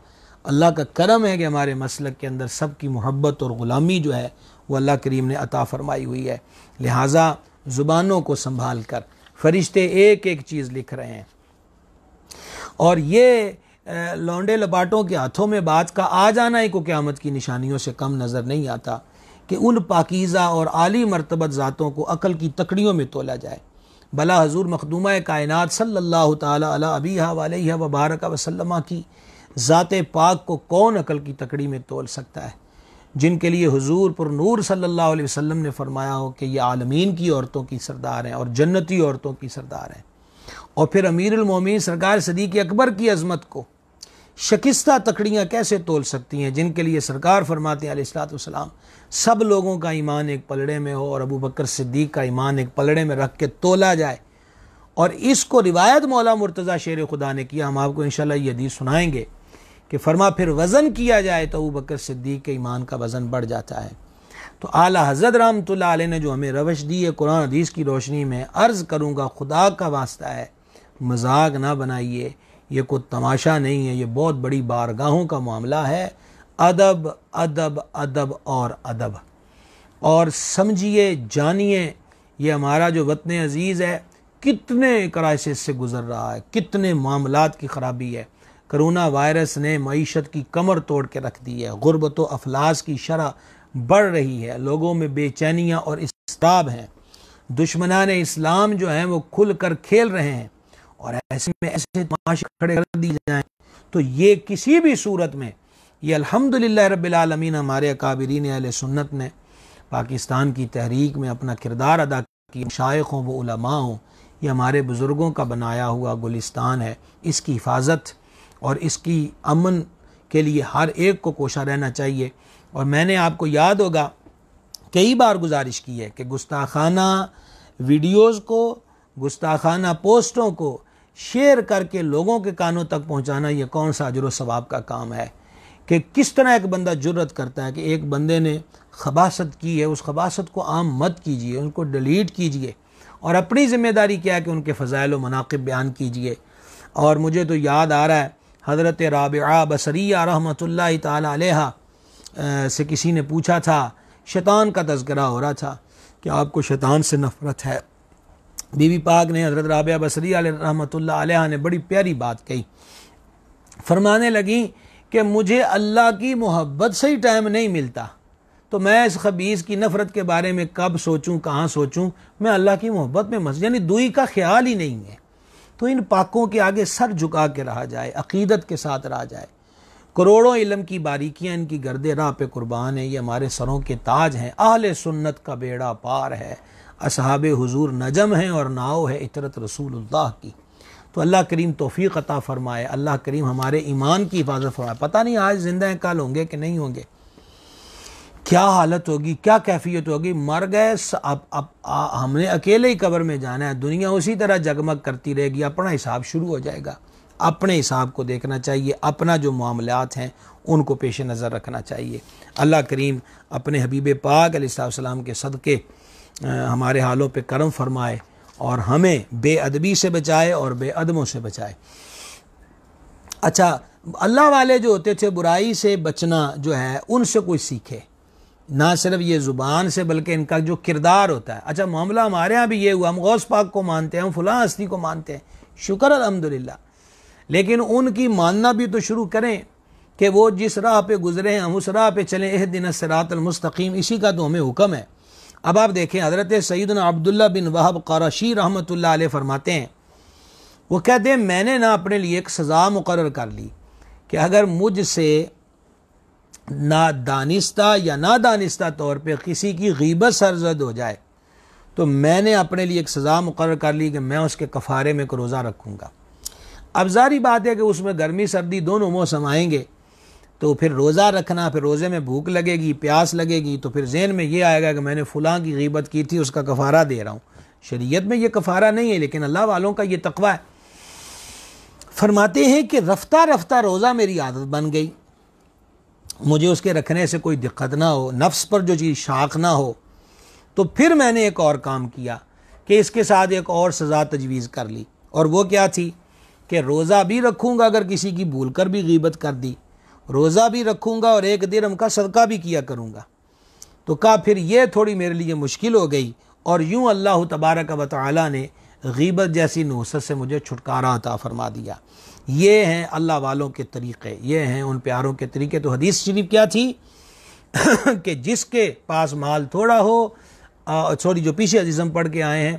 اللہ کا کرم ہے کہ ہمارے مسلک کے اندر سب کی محبت اور غلامی جو ہے وہ اللہ کریم نے عطا فرمائی ہوئی ہے، لہٰذا زبانوں کو سنبھال کر فرشتے ایک ایک چیز لکھ رہے ہیں، اور یہ لونڈے لپاٹوں کے ہاتھوں میں بات کا آ جانا ہی کو قیامت کی نشانیوں سے کم نظر نہیں آتا کہ ان پاکیزہ اور عالی مرتبت ذاتوں کو عقل کی تکڑیوں میں تولا جائے۔ بلا حضور مخدومہ کائنات صلی اللہ تعالی علی ابیہا وعلیہ وبارک وسلم کی ذات پاک کو کون عقل کی تکڑی میں تول سکتا ہے، جن کے لیے حضور پر نور صلی اللہ علیہ وسلم نے فرمایا ہو کہ یہ عالمین کی عورتوں کی سردار ہیں اور جنتی عورتوں کی سردار ہیں، اور پھر امیر المومنین سرکار صدیق اکبر کی عظمت کو، شکستہ تکڑیاں کیسے تول سکتی ہیں جن کے لیے سرکار فرماتے ہیں علیہ الصلوۃ والسلام سب لوگوں کا ایمان ایک پلڑے میں ہو اور ابو بکر صدیق کا ایمان ایک پلڑے میں رکھ کے تولا جائے. اور اس کو روایت مولا مرتضیٰ شیر خدا نے کیا. ہم آپ کو انشاءاللہ یہ حدیث سنائیں گے کہ فرما پھر وزن کیا جائے تو ابو بکر صدیق کے ایمان کا وزن بڑھ جاتا ہے. تو اعلیٰ حضرت رحمۃ اللہ علیہ نے جو ہمیں روش دی ہے قرآن حدیث کی روشنی میں، عرض کروں گا خدا کا واسطہ ہے مذاق نہ بنائیے، یہ کوئی تماشا نہیں ہے، یہ بہت بڑی بارگاہوں کا معاملہ ہے. ادب ادب ادب اور ادب. اور سمجھیے جانیے یہ ہمارا جو وطن عزیز ہے کتنے کرائسس سے گزر رہا ہے، کتنے معاملات کی خرابی ہے. کرونا وائرس نے معیشت کی کمر توڑ کے رکھ دی ہے، غربت و افلاس کی شرح بڑھ رہی ہے، لوگوں میں بے چینیاں اور اضطراب ہیں. دشمنان اسلام جو ہیں وہ کھل کر کھیل رہے ہیں اور ایسے میں ایسے تماشے کھڑے کر دی جائیں تو یہ کسی بھی صورت میں یہ الحمدللہ رب العالمین ہمارے اکابرین اہل سنت نے پاکستان کی تحریک میں اپنا کردار ادا کیا. مشائخ ہوں وہ علماء ہوں، یہ ہمارے بزرگوں کا بنایا ہوا گلستان ہے. اس کی حفاظت اور اس کی امن کے لیے ہر ایک کو کوشاں رہنا چاہیے. اور میں نے آپ کو یاد ہوگا کئی بار گزارش کی ہے کہ گستاخانہ ویڈیوز کو، گستاخانہ پوسٹوں کو شیئر کر کے لوگوں کے کانوں تک پہنچانا یہ کون سا اجر و ثواب کا کام ہے کہ کس طرح ایک بندہ جرت کرتا ہے کہ ایک بندے نے خباثت کی ہے، اس خباثت کو عام مت کیجیے، ان کو ڈیلیٹ کیجیے اور اپنی ذمہ داری کیا ہے کہ ان کے فضائل و مناقب بیان کیجیے. اور مجھے تو یاد آ رہا ہے حضرت رابعہ بصریہ رحمۃ اللہ تعالی علیہ سے کسی نے پوچھا تھا، شیطان کا تذکرہ ہو رہا تھا کہ آپ کو شیطان سے نفرت ہے. بی بی پاک نے حضرت رابعہ بصریہ رحمۃ اللہ علیہ نے بڑی پیاری بات کہی، فرمانے لگیں کہ مجھے اللہ کی محبت سے ہی ٹائم نہیں ملتا تو میں اس خبیث کی نفرت کے بارے میں کب سوچوں، کہاں سوچوں، میں اللہ کی محبت میں یعنی دوئی کا خیال ہی نہیں ہے. تو ان پاکوں کے آگے سر جھکا کے رہا جائے، عقیدت کے ساتھ رہا جائے. کروڑوں علم کی باریکیاں ان کی گرد راہ پہ قربان ہیں، یہ ہمارے سروں کے تاج ہیں. اہل سنت کا بیڑا پار ہے، اصحاب حضور نجم ہیں اور ناؤ ہے عطرت رسول اللہ کی. تو اللہ کریم توفیق عطا فرمائے، اللہ کریم ہمارے ایمان کی حفاظت فرمائے. پتہ نہیں آج زندہ ہیں کل ہوں گے کہ نہیں ہوں گے، کیا حالت ہوگی، کیا کیفیت ہوگی. مر گئے اب ہم نے اکیلے ہی قبر میں جانا ہے، دنیا اسی طرح جگمگ کرتی رہے گی، اپنا حساب شروع ہو جائے گا. اپنے حساب کو دیکھنا چاہیے، اپنا جو معاملات ہیں ان کو پیش نظر رکھنا چاہیے. اللہ کریم اپنے حبیب پاک علیہ السلام کے صدقے ہمارے حالوں پہ کرم فرمائے اور ہمیں بے ادبی سے بچائے اور بے ادبوں سے بچائے. اچھا، اللہ والے جو ہوتے تھے برائی سے بچنا جو ہے ان سے کوئی سیکھے، نہ صرف یہ زبان سے بلکہ ان کا جو کردار ہوتا ہے. اچھا، معاملہ ہمارے ہاں بھی یہ ہوا، ہم غوث پاک کو مانتے ہیں، ہم فلاں ہستی کو مانتے ہیں، شکر الحمدللہ، لیکن ان کی ماننا بھی تو شروع کریں کہ وہ جس راہ پہ گزرے ہیں ہم اس راہ پہ چلیں. اہدنا الصراط المستقیم، اسی کا تو ہمیں حکم ہے. اب آپ دیکھیں حضرت سیدنا عبداللہ بن وہب قرشی رحمۃ اللہ علیہ فرماتے ہیں، وہ کہتے ہیں میں نے نا اپنے لیے ایک سزا مقرر کر لی کہ اگر مجھ سے دانستہ یا نادانستہ طور پہ کسی کی غیبت سرزد ہو جائے تو میں نے اپنے لیے ایک سزا مقرر کر لی کہ میں اس کے کفارے میں ایک روزہ رکھوں گا. اب ظاہری بات ہے کہ اس میں گرمی سردی دونوں موسم آئیں گے تو پھر روزہ رکھنا، پھر روزے میں بھوک لگے گی، پیاس لگے گی، تو پھر ذہن میں یہ آئے گا کہ میں نے فلاں کی غیبت کی تھی اس کا کفارہ دے رہا ہوں. شریعت میں یہ کفارہ نہیں ہے لیکن اللہ والوں کا یہ تقوی ہے. فرماتے ہیں کہ رفتہ رفتہ روزہ میری عادت بن گئی، مجھے اس کے رکھنے سے کوئی دقت نہ ہو، نفس پر جو چیز شاق نہ ہو. تو پھر میں نے ایک اور کام کیا کہ اس کے ساتھ ایک اور سزا تجویز کر لی، اور وہ کیا تھی کہ روزہ بھی رکھوں گا اگر کسی کی بھول کر بھی غیبت کر دی، روزہ بھی رکھوں گا اور 1 درہم کا صدقہ بھی کیا کروں گا. تو کہا پھر یہ تھوڑی میرے لیے مشکل ہو گئی، اور یوں اللہ تبارک و تعالی نے غیبت جیسی نحوست سے مجھے چھٹکارا عطا فرما دیا. یہ ہیں اللہ والوں کے طریقے، یہ ہیں ان پیاروں کے طریقے. تو حدیث شریف کیا تھی کہ جس کے پاس مال تھوڑا ہو، جو پیچھے حدیث ہم پڑھ کے آئے ہیں،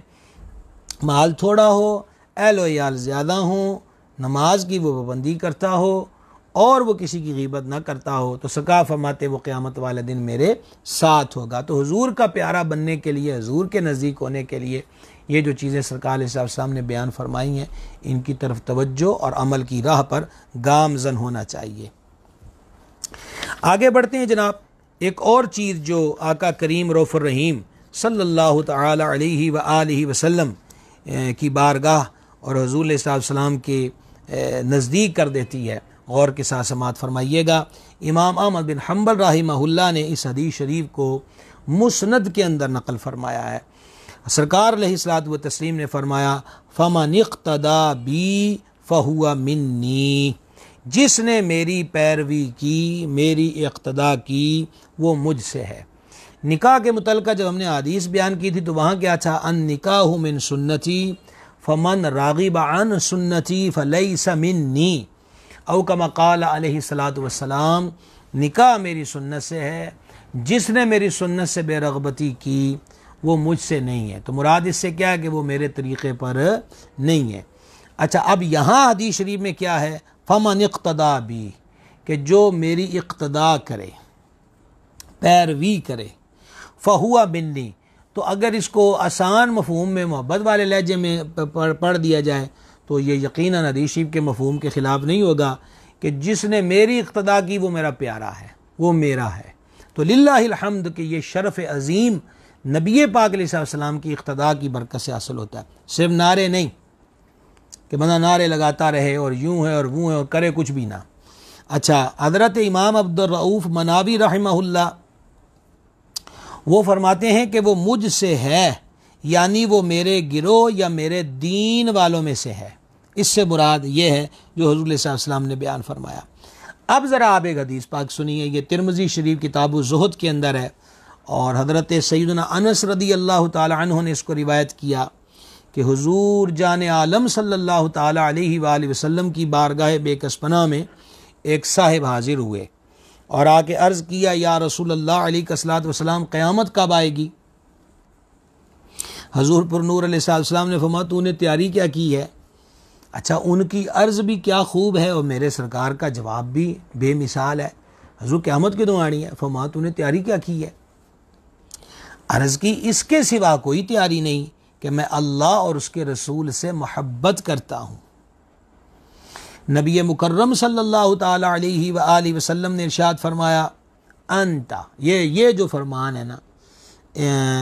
مال تھوڑا ہو، اہل و عیال زیادہ ہوں، نماز کی وہ پابندی کرتا ہو اور وہ کسی کی غیبت نہ کرتا ہو، تو سرکار فرماتے وہ قیامت والے دن میرے ساتھ ہوگا. تو حضور کا پیارا بننے کے لیے، حضور کے نزدیک ہونے کے لیے یہ جو چیزیں سرکار علیہ السلام نے بیان فرمائی ہیں ان کی طرف توجہ اور عمل کی راہ پر گامزن ہونا چاہیے۔ آگے بڑھتے ہیں جناب۔ ایک اور چیز جو آقا کریم رؤوف الرحیم صلی اللہ تعالی علیہ وآلہ وسلم کی بارگاہ اور حضور علیہ السلام کے نزدیک کر دیتی ہے، غور کے ساتھ سماعت فرمائیے گا۔ امام احمد بن حنبل رحمہ اللہ نے اس حدیث شریف کو مسند کے اندر نقل فرمایا ہے۔ سرکار علیہ الصلوۃ والتسلیم نے فرمایا فمن اقتدی بی فہو منی، جس نے میری پیروی کی، میری اقتدا کی، وہ مجھ سے ہے۔ نکاح کے متعلقہ جب ہم نے حدیث بیان کی تھی تو وہاں کیا تھا؟ ان نکاح من سنتی فمن راغب عن سنتی فلیس منی، او کما قال علیہ الصلوۃ والسلام، نکاح میری سنت سے ہے، جس نے میری سنت سے بے رغبتی کی وہ مجھ سے نہیں ہے۔ تو مراد اس سے کیا ہے کہ وہ میرے طریقے پر نہیں ہے۔ اچھا، اب یہاں حدیث شریف میں کیا ہے؟ فمن اقتدا بی، کہ جو میری اقتدا کرے، پیروی کرے، فہو منی، تو اگر اس کو آسان مفہوم میں محبت والے لہجے میں پڑھ دیا جائے تو یہ یقیناً حدیث شریف کے مفہوم کے خلاف نہیں ہوگا کہ جس نے میری اقتدا کی وہ میرا پیارا ہے، وہ میرا ہے۔ تو للہ الحمد کہ یہ شرف عظیم نبی پاک علیہ السلام کی اقتدا کی برکت سے حاصل ہوتا ہے، صرف نعرے نہیں کہ بندہ نعرے لگاتا رہے اور یوں ہے اور وہ ہے اور کرے کچھ بھی نہ۔ اچھا، حضرت امام عبد الرؤف مناوی رحمہ اللہ وہ فرماتے ہیں کہ وہ مجھ سے ہے، یعنی وہ میرے گروہ یا میرے دین والوں میں سے ہے۔ اس سے مراد یہ ہے جو حضور علیہ السلام نے بیان فرمایا۔ اب ذرا آپ ایک حدیث پاک سنیے، یہ ترمذی شریف کتاب الزہد کے اندر ہے اور حضرت سیدنا انس رضی اللہ تعالی عنہ نے اس کو روایت کیا کہ حضور جان عالم صلی اللہ تعالی علیہ وآلہ وسلم کی بارگاہ بے کس پناہ میں ایک صاحب حاضر ہوئے اور آ کے عرض کیا، یا رسول اللہ علیہ الصلوۃ والسلام، قیامت کب آئے گی؟ حضور پر نور علیہ السلام نے فرمایا تو نے تیاری کیا کی ہے؟ اچھا، ان کی عرض بھی کیا خوب ہے اور میرے سرکار کا جواب بھی بے مثال ہے۔ حضور قیامت کیوں آنی ہے؟ فرمایا تو نے تیاری کیا کی ہے؟ عرض کی اس کے سوا کوئی تیاری نہیں کہ میں اللہ اور اس کے رسول سے محبت کرتا ہوں۔ نبی مکرم صلی اللہ تعالی علیہ وآلہ وسلم نے ارشاد فرمایا انتا، یہ جو فرمان ہے نا،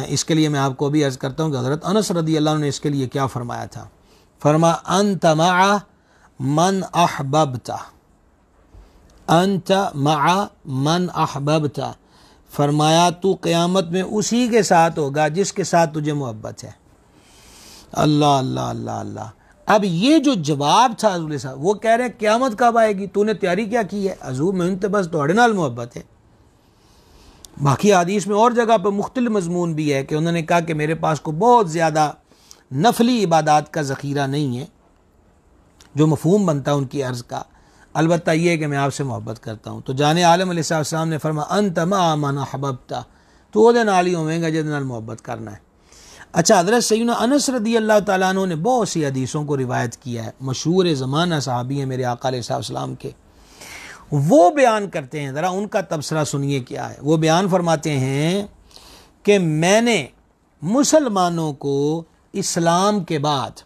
اس کے لیے میں آپ کو بھی عرض کرتا ہوں کہ حضرت انس رضی اللہ عنہ نے اس کے لیے کیا فرمایا تھا۔ فرما انت مع من احببتا، انت مع من احببتا، فرمایا تو قیامت میں اسی کے ساتھ ہوگا جس کے ساتھ تجھے محبت ہے۔ اللہ اللہ اللہ اللہ۔ اب یہ جو جواب تھا حضور صاحب، وہ کہہ رہے ہیں قیامت کب آئے گی، تو نے تیاری کیا کی ہے؟ حضور میں انتے بس توڑے نال محبت ہے۔ باقی حدیث میں اور جگہ پہ مختلف مضمون بھی ہے کہ انہوں نے کہا کہ میرے پاس کو بہت زیادہ نفلی عبادات کا ذخیرہ نہیں ہے، جو مفہوم بنتا ہے ان کی عرض کا، البتہ یہ ہے کہ میں آپ سے محبت کرتا ہوں۔ تو جان عالم علیہ السلام نے فرمایا انت مع من احببتا، تو وہ نال ہی ہوئے گا جس نال محبت کرنا ہے۔ اچھا، حضرت سیدنا انس رضی اللہ تعالیٰ عنہ نے بہت سی حدیثوں کو روایت کیا ہے، مشہور زمانہ صحابی ہیں میرے آقا علیہ السلام کے، وہ بیان کرتے ہیں، ذرا ان کا تبصرہ سنیے کیا ہے۔ وہ بیان فرماتے ہیں کہ میں نے مسلمانوں کو اسلام کے بعد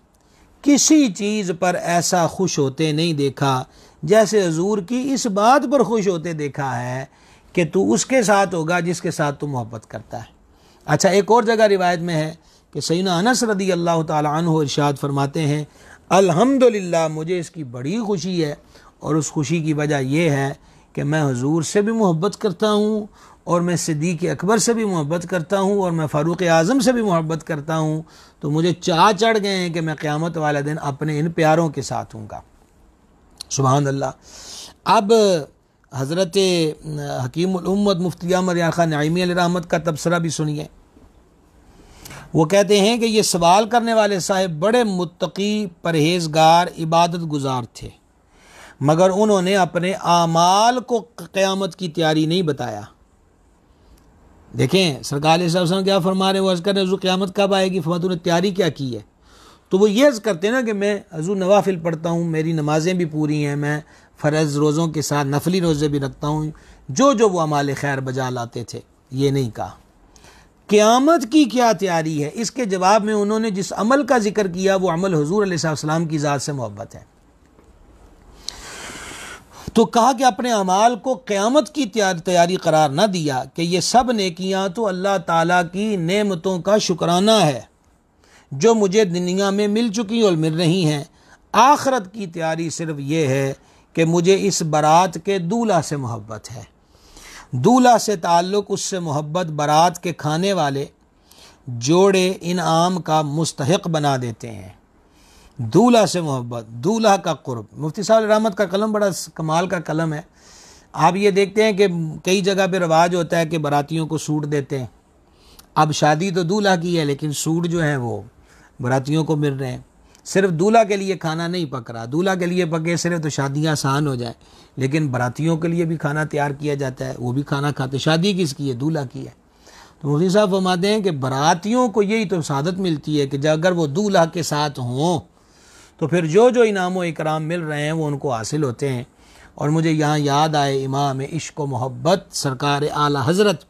کسی چیز پر ایسا خوش ہوتے نہیں دیکھا جیسے حضور کی اس بات پر خوش ہوتے دیکھا ہے کہ تو اس کے ساتھ ہوگا جس کے ساتھ تو محبت کرتا ہے۔ اچھا، ایک اور جگہ روایت میں ہے کہ سیدنا انس رضی اللہ تعالی عنہ ارشاد فرماتے ہیں الحمدللہ، مجھے اس کی بڑی خوشی ہے اور اس خوشی کی وجہ یہ ہے کہ میں حضور سے بھی محبت کرتا ہوں اور میں صدیق اکبر سے بھی محبت کرتا ہوں اور میں فاروق اعظم سے بھی محبت کرتا ہوں، تو مجھے چاہ چڑھ گئے ہیں کہ میں قیامت والے دن اپنے ان پیاروں کے ساتھ ہوں گا۔ سبحان اللہ۔ اب حضرت حکیم الامت مفتی احمد یار خان نعیمی علیہ رحمت کا تبصرہ بھی سنیے۔ وہ کہتے ہیں کہ یہ سوال کرنے والے صاحب بڑے متقی، پرہیزگار، عبادت گزار تھے، مگر انہوں نے اپنے اعمال کو قیامت کی تیاری نہیں بتایا۔ دیکھیں سرکار علیہ السلام کیا فرما رہے ہیں، وہ عرض کر رہے ہیں حضور قیامت کب آئے گی، فرمایا تو نے تیاری کیا کی ہے؟ تو وہ یہ عرض کرتے ہیں نا کہ میں حضور نوافل پڑھتا ہوں، میری نمازیں بھی پوری ہیں، میں فرض روزوں کے ساتھ نفلی روزے بھی رکھتا ہوں، جو وہ اعمال خیر بجا لاتے تھے، یہ نہیں کہا۔ قیامت کی کیا تیاری ہے؟ اس کے جواب میں انہوں نے جس عمل کا ذکر کیا وہ عمل حضور علیہ السلام کی ذات سے محبت ہے۔ تو کہا کہ اپنے اعمال کو قیامت کی تیاری قرار نہ دیا کہ یہ سب نیکیاں تو اللہ تعالیٰ کی نعمتوں کا شکرانہ ہے جو مجھے دنیا میں مل چکی اور مل رہی ہیں، آخرت کی تیاری صرف یہ ہے کہ مجھے اس برات کے دولہا سے محبت ہے۔ دولہا سے تعلق اس سے محبت برات کے کھانے والے جوڑے انعام کا مستحق بنا دیتے ہیں۔ دولہا سے محبت، دولہا کا قرب۔ مفتی صاحب رحمت کا قلم بڑا کمال کا قلم ہے۔ آپ یہ دیکھتے ہیں کہ کئی جگہ پہ رواج ہوتا ہے کہ براتیوں کو سوٹ دیتے ہیں۔ اب شادی تو دولہا کی ہے لیکن سوٹ جو ہیں وہ براتیوں کو مل رہے ہیں۔ صرف دولہا کے لیے کھانا نہیں پک رہا، دولہا کے لیے پکے صرف تو شادیاں آسان ہو جائیں، لیکن براتیوں کے لیے بھی کھانا تیار کیا جاتا ہے، وہ بھی کھانا کھاتے۔ شادی کس کی ہے؟ دولہا کی ہے۔ تو مفتی صاحب فرماتے ہیں کہ براتیوں کو یہی تو سعادت ملتی ہے کہ اگر وہ دولہا کے ساتھ ہوں تو پھر جو انعام و اکرام مل رہے ہیں وہ ان کو حاصل ہوتے ہیں۔ اور مجھے یہاں یاد آئے امام عشق و محبت سرکار اعلیٰ حضرت،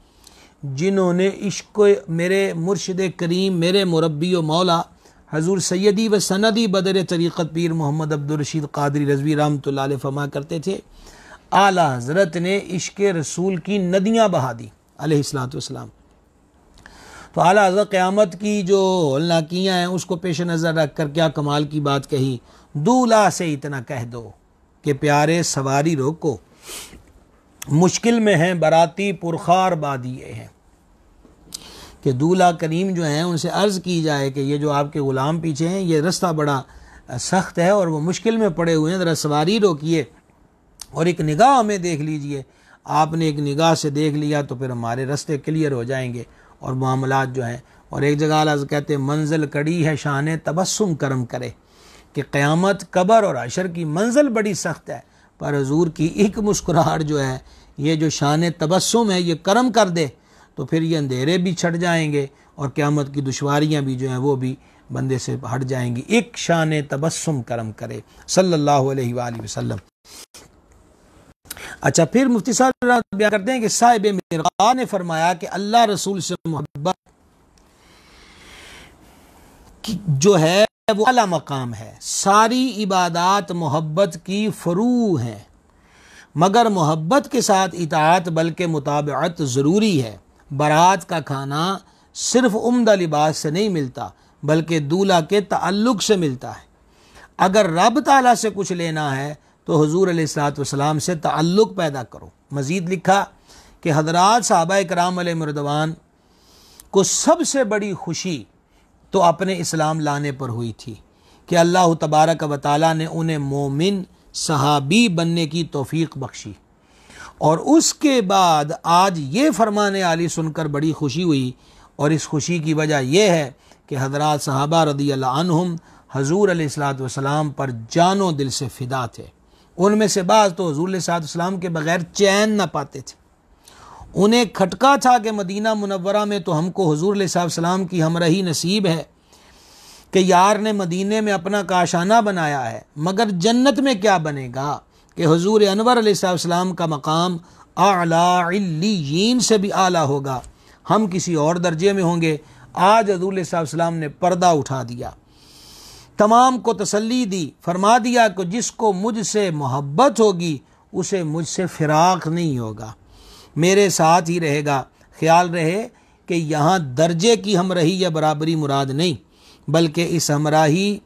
جنہوں نے عشق میرے مرشد کریم، میرے مربی و مولا حضور سیدی و سندی بدر طریقت پیر محمد عبدالرشید قادری رضوی رحمۃ اللہ علیہ فرما کرتے تھے، اعلیٰ حضرت نے عشق رسول کی ندیاں بہا دی علیہ الصلوۃ والسلام۔ تو اعلیٰ حضرت قیامت کی جو ہولناکیاں ہیں اس کو پیش نظر رکھ کر کیا کمال کی بات کہی، دولہا سے اتنا کہہ دو کہ پیارے سواری روکو، مشکل میں ہیں براتی پرخار بادیے ہیں۔ کہ دولہا کریم جو ہیں ان سے عرض کی جائے کہ یہ جو آپ کے غلام پیچھے ہیں یہ رستہ بڑا سخت ہے اور وہ مشکل میں پڑے ہوئے ہیں، ذرا سواری روکیے اور ایک نگاہ ہمیں دیکھ لیجئے۔ آپ نے ایک نگاہ سے دیکھ لیا تو پھر ہمارے رستے کلیئر ہو جائیں گے اور معاملات جو ہیں۔ اور ایک جگہ اللہ کہتے ہیں منزل کڑی ہے شان تبسم کرم کرے، کہ قیامت قبر اور حشر کی منزل بڑی سخت ہے، پر حضور کی ایک مسکراہٹ جو ہے، یہ جو شان تبسم ہے، یہ کرم کر دے تو پھر یہ اندھیرے بھی چھٹ جائیں گے اور قیامت کی دشواریاں بھی جو ہیں وہ بھی بندے سے ہٹ جائیں گی۔ ایک شان تبسم کرم کرے صلی اللہ علیہ وآلہ وسلم۔ اچھا، پھر مفتی صاحب بیان کرتے ہیں کہ صاحب مرغاء نے فرمایا کہ اللہ رسول سے محبت جو ہے وہ اعلیٰ مقام ہے، ساری عبادات محبت کی فروع ہیں، مگر محبت کے ساتھ اطاعت بلکہ متابعت ضروری ہے۔ برات کا کھانا صرف عمدہ لباس سے نہیں ملتا بلکہ دولہا کے تعلق سے ملتا ہے۔ اگر رب تعالیٰ سے کچھ لینا ہے تو حضور علیہ الصلوۃ والسلام سے تعلق پیدا کرو۔ مزید لکھا کہ حضرات صحابہ کرام علیہ رضوان کو سب سے بڑی خوشی تو اپنے اسلام لانے پر ہوئی تھی کہ اللہ تبارک و تعالیٰ نے انہیں مومن صحابی بننے کی توفیق بخشی، اور اس کے بعد آج یہ فرمان عالی سن کر بڑی خوشی ہوئی، اور اس خوشی کی وجہ یہ ہے کہ حضرات صحابہ رضی اللہ عنہم حضور علیہ الصلوۃ والسلام پر جان و دل سے فدا تھے۔ ان میں سے بعض تو حضور علیہ الصلوۃ والسلام کے بغیر چین نہ پاتے تھے، انہیں کھٹکا تھا کہ مدینہ منورہ میں تو ہم کو حضور علیہ الصلوۃ والسلام کی ہمراہی نصیب ہے کہ یار نے مدینے میں اپنا کاشانہ بنایا ہے، مگر جنت میں کیا بنے گا کہ حضور انور علیہ السلام کا مقام اعلیٰ علیین سے بھی اعلیٰ ہوگا، ہم کسی اور درجے میں ہوں گے۔ آج حضور علیہ السلام نے پردہ اٹھا دیا، تمام کو تسلی دی، فرما دیا کہ جس کو مجھ سے محبت ہوگی اسے مجھ سے فراق نہیں ہوگا، میرے ساتھ ہی رہے گا۔ خیال رہے کہ یہاں درجے کی ہمراہی یا برابری مراد نہیں، بلکہ اس ہمراہی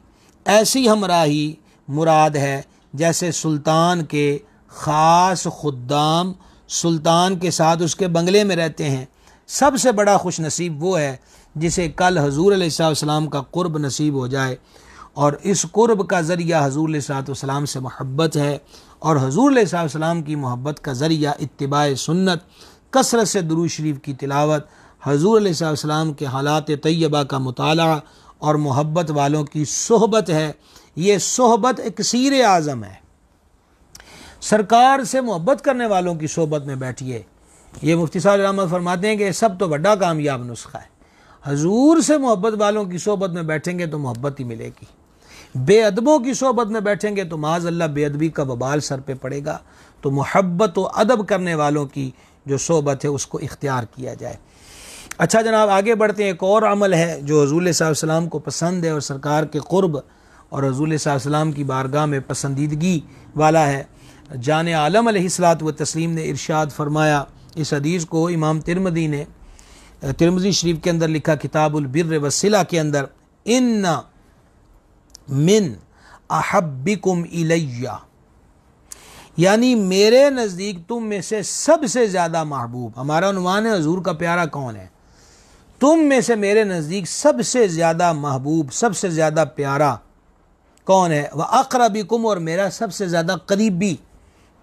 ایسی ہمراہی مراد ہے جیسے سلطان کے خاص خدام سلطان کے ساتھ اس کے بنگلے میں رہتے ہیں۔ سب سے بڑا خوش نصیب وہ ہے جسے کل حضور علیہ السلام کا قرب نصیب ہو جائے، اور اس قرب کا ذریعہ حضور علیہ السلام سے محبت ہے، اور حضور علیہ السلام کی محبت کا ذریعہ اتباع سنت، کثرت سے درود شریف کی تلاوت، حضور علیہ السلام کے حالات طیبہ کا مطالعہ اور محبت والوں کی صحبت ہے۔ یہ صحبت اکسیر اعظم ہے، سرکار سے محبت کرنے والوں کی صحبت میں بیٹھیے۔ یہ مفتی صاحب رحمت فرماتے ہیں کہ یہ سب تو بڑا کامیاب نسخہ ہے۔ حضور سے محبت والوں کی صحبت میں بیٹھیں گے تو محبت ہی ملے گی، بے ادبوں کی صحبت میں بیٹھیں گے تو معاذ اللہ بے ادبی کا وبال سر پہ پڑے گا۔ تو محبت و ادب کرنے والوں کی جو صحبت ہے اس کو اختیار کیا جائے۔ اچھا جناب آگے بڑھتے ہیں. ایک اور عمل ہے جو حضور صلی اللہ علیہ وسلم کو پسند ہے اور سرکار کے قرب اور حضور صلی اللہ علیہ وسلم کی بارگاہ میں پسندیدگی والا ہے. جان عالم علیہ الصلوۃ والتسلیم نے ارشاد فرمایا، اس حدیث کو امام ترمذی نے ترمذی شریف کے اندر لکھا کتاب البر والصلہ کے اندر، ان من احبکم الی، یعنی میرے نزدیک تم میں سے سب سے زیادہ محبوب. ہمارا عنوان ہے حضور کا پیارا کون ہے. تم میں سے میرے نزدیک سب سے زیادہ محبوب، سب سے زیادہ پیارا کون ہے؟ وَأَقْرَبِكُمْ، اور میرا سب سے زیادہ قریبی،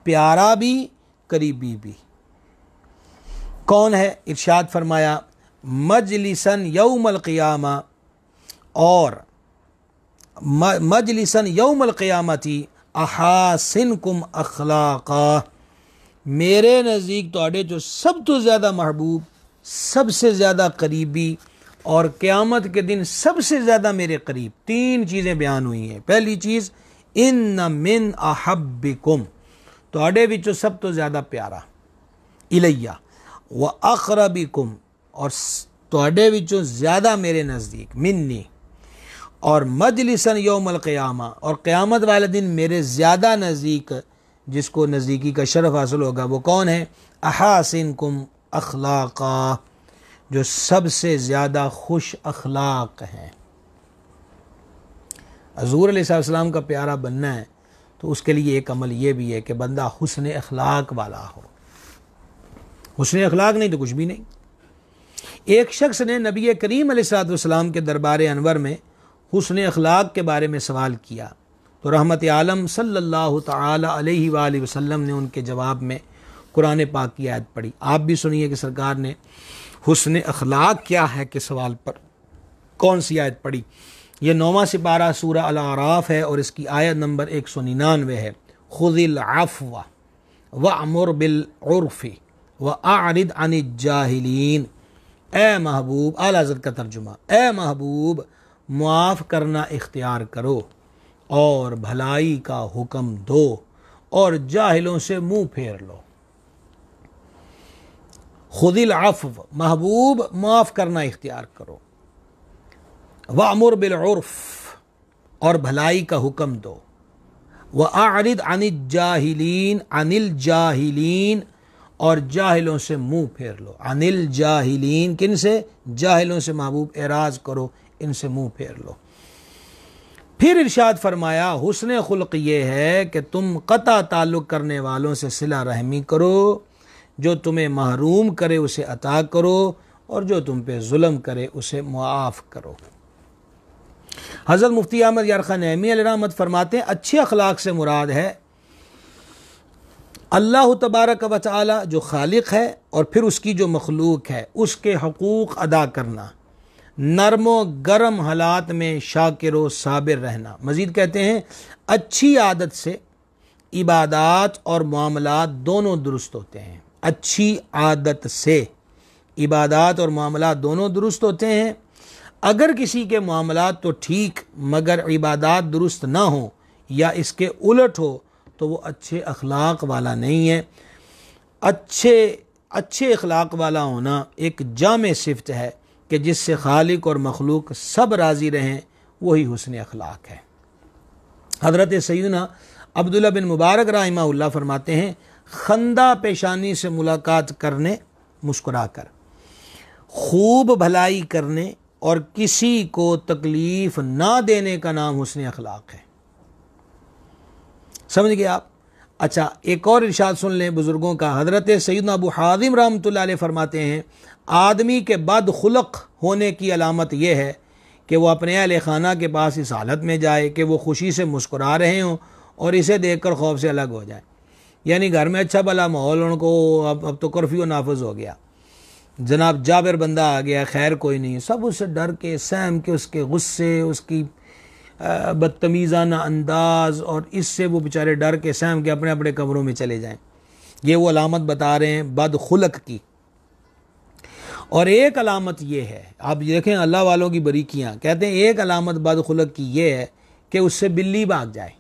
پیارا بھی قریبی بھی کون ہے؟ ارشاد فرمایا مجلسن یوم القیامہ، اور مجلسن یوم القیامتی احاسنکم اخلاقا، میرے نزدیک تواڈے جو سب تو زیادہ محبوب، سب سے زیادہ قریبی اور قیامت کے دن سب سے زیادہ میرے قریب. 3 چیزیں بیان ہوئی ہیں. پہلی چیز ان من احبکم، تواڈے وچوں سب تو زیادہ پیارا، الیہ، واقربکم، اور تواڈے وچوں زیادہ میرے نزدیک، منی، اور مجلسن یوم القیامہ، اور قیامت والے دن میرے زیادہ نزدیک جس کو نزدیکی کا شرف حاصل ہوگا وہ کون ہے؟ احاسنکم اخلاقا، جو سب سے زیادہ خوش اخلاق ہیں. حضور علیہ السلام کا پیارا بننا ہے تو اس کے لیے ایک عمل یہ بھی ہے کہ بندہ حسن اخلاق والا ہو. حسن اخلاق نہیں تو کچھ بھی نہیں. ایک شخص نے نبی کریم علیہ السلام کے دربار انور میں حسن اخلاق کے بارے میں سوال کیا تو رحمت عالم صلی اللہ تعالی علیہ وآلہ وسلم نے ان کے جواب میں قرآن پاک کی آیت پڑھی. آپ بھی سنیے کہ سرکار نے حسن اخلاق کیا ہے کہ سوال پر کون سی آیت پڑھی. یہ 9واں سپارہ سورہ الاعراف ہے اور اس کی آیت نمبر 199 ہے. خذ العفو وامر بالعرف واعرض عن الجاہلین، اے محبوب، اعلیٰ حضرت کا ترجمہ، اے محبوب معاف کرنا اختیار کرو اور بھلائی کا حکم دو اور جاہلوں سے منہ پھیر لو. خذ العفو، محبوب معاف کرنا اختیار کرو، وامر بالعرف، اور بھلائی کا حکم دو، واعرض عن الجاہلین، عن الجاہلین، اور جاہلوں سے منہ پھیر لو. عن الجاہلین، کن سے؟ جاہلوں سے محبوب اعراض کرو، ان سے منہ پھیر لو. پھر ارشاد فرمایا حسن خلق یہ ہے کہ تم قطع تعلق کرنے والوں سے صلہ رحمی کرو، جو تمہیں محروم کرے اسے عطا کرو، اور جو تم پہ ظلم کرے اسے معاف کرو. حضرت مفتی احمد یار خان نعیمی علیہ رحمت فرماتے ہیں اچھے اخلاق سے مراد ہے اللہ تبارک و تعالی جو خالق ہے اور پھر اس کی جو مخلوق ہے اس کے حقوق ادا کرنا، نرم و گرم حالات میں شاکر و صابر رہنا. مزید کہتے ہیں اچھی عادت سے عبادات اور معاملات دونوں درست ہوتے ہیں. اچھی عادت سے عبادات اور معاملات دونوں درست ہوتے ہیں. اگر کسی کے معاملات تو ٹھیک مگر عبادات درست نہ ہوں یا اس کے الٹ ہو تو وہ اچھے اخلاق والا نہیں ہے. اچھے اخلاق والا ہونا ایک جامع صفت ہے کہ جس سے خالق اور مخلوق سب راضی رہیں، وہی حسن اخلاق ہے. حضرت سیدنا عبداللہ بن مبارک رحمہ اللہ فرماتے ہیں خندہ پیشانی سے ملاقات کرنے، مسکرا کر، خوب بھلائی کرنے اور کسی کو تکلیف نہ دینے کا نام حسن اخلاق ہے. سمجھ گئے آپ؟ اچھا ایک اور ارشاد سن لیں بزرگوں کا. حضرت سیدنا ابو حازم رحمۃ اللہ علیہ فرماتے ہیں آدمی کے بد خلق ہونے کی علامت یہ ہے کہ وہ اپنے اہل خانہ کے پاس اس حالت میں جائے کہ وہ خوشی سے مسکرا رہے ہوں اور اسے دیکھ کر خوف سے الگ ہو جائے. یعنی گھر میں اچھا بھلا ماحول ان کو، اب تو کرفیو نافذ ہو گیا، جناب جابر بندہ آ گیا، خیر کوئی نہیں، سب اس سے ڈر کے، سہم کے، اس کے غصے، اس کی بدتمیزانہ انداز، اور اس سے وہ بیچارے ڈر کے سہم کے اپنے اپنے کمروں میں چلے جائیں. یہ وہ علامت بتا رہے ہیں بد خلق کی. اور ایک علامت یہ ہے، آپ دیکھیں اللہ والوں کی بریکیاں، کہتے ہیں ایک علامت بد خلق کی یہ ہے کہ اس سے بلی بھاگ جائے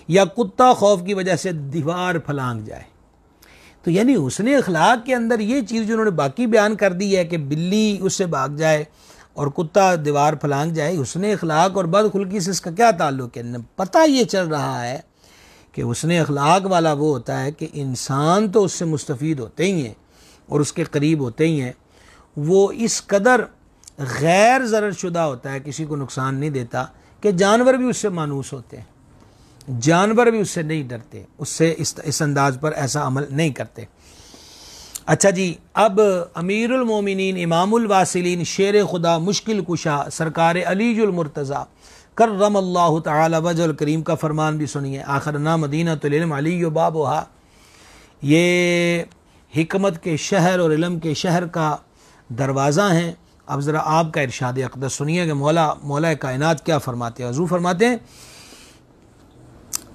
یا کتا خوف کی وجہ سے دیوار پھلانگ جائے. تو یعنی حسن اخلاق کے اندر یہ چیز جو انہوں نے باقی بیان کر دی ہے کہ بلی اس سے بھاگ جائے اور کتا دیوار پھلانگ جائے، حسن اخلاق اور بد خلقی سے اس کا کیا تعلق ہے؟ پتہ یہ چل رہا ہے کہ حسن اخلاق والا وہ ہوتا ہے کہ انسان تو اس سے مستفید ہوتے ہی ہیں اور اس کے قریب ہوتے ہی ہیں، وہ اس قدر غیر ضرر شدہ ہوتا ہے، کسی کو نقصان نہیں دیتا کہ جانور بھی اس سے مانوس ہوتے ہیں، جانور بھی اس سے نہیں ڈرتے، اس سے اس انداز پر ایسا عمل نہیں کرتے۔ اچھا جی، اب امیر المومنین امام الواصلین شیر خدا مشکل کشا سرکار علی المرتضیٰ کرم اللہ تعالی وجہ الکریم کا فرمان بھی سنیے۔ آخرنا مدینۃ العلم علی و بابھا، یہ حکمت کے شہر اور علم کے شہر کا دروازہ ہیں۔ اب ذرا آپ کا ارشاد اقدس سنیے کہ مولا کائنات کیا فرماتے ہیں۔ حضور فرماتے ہیں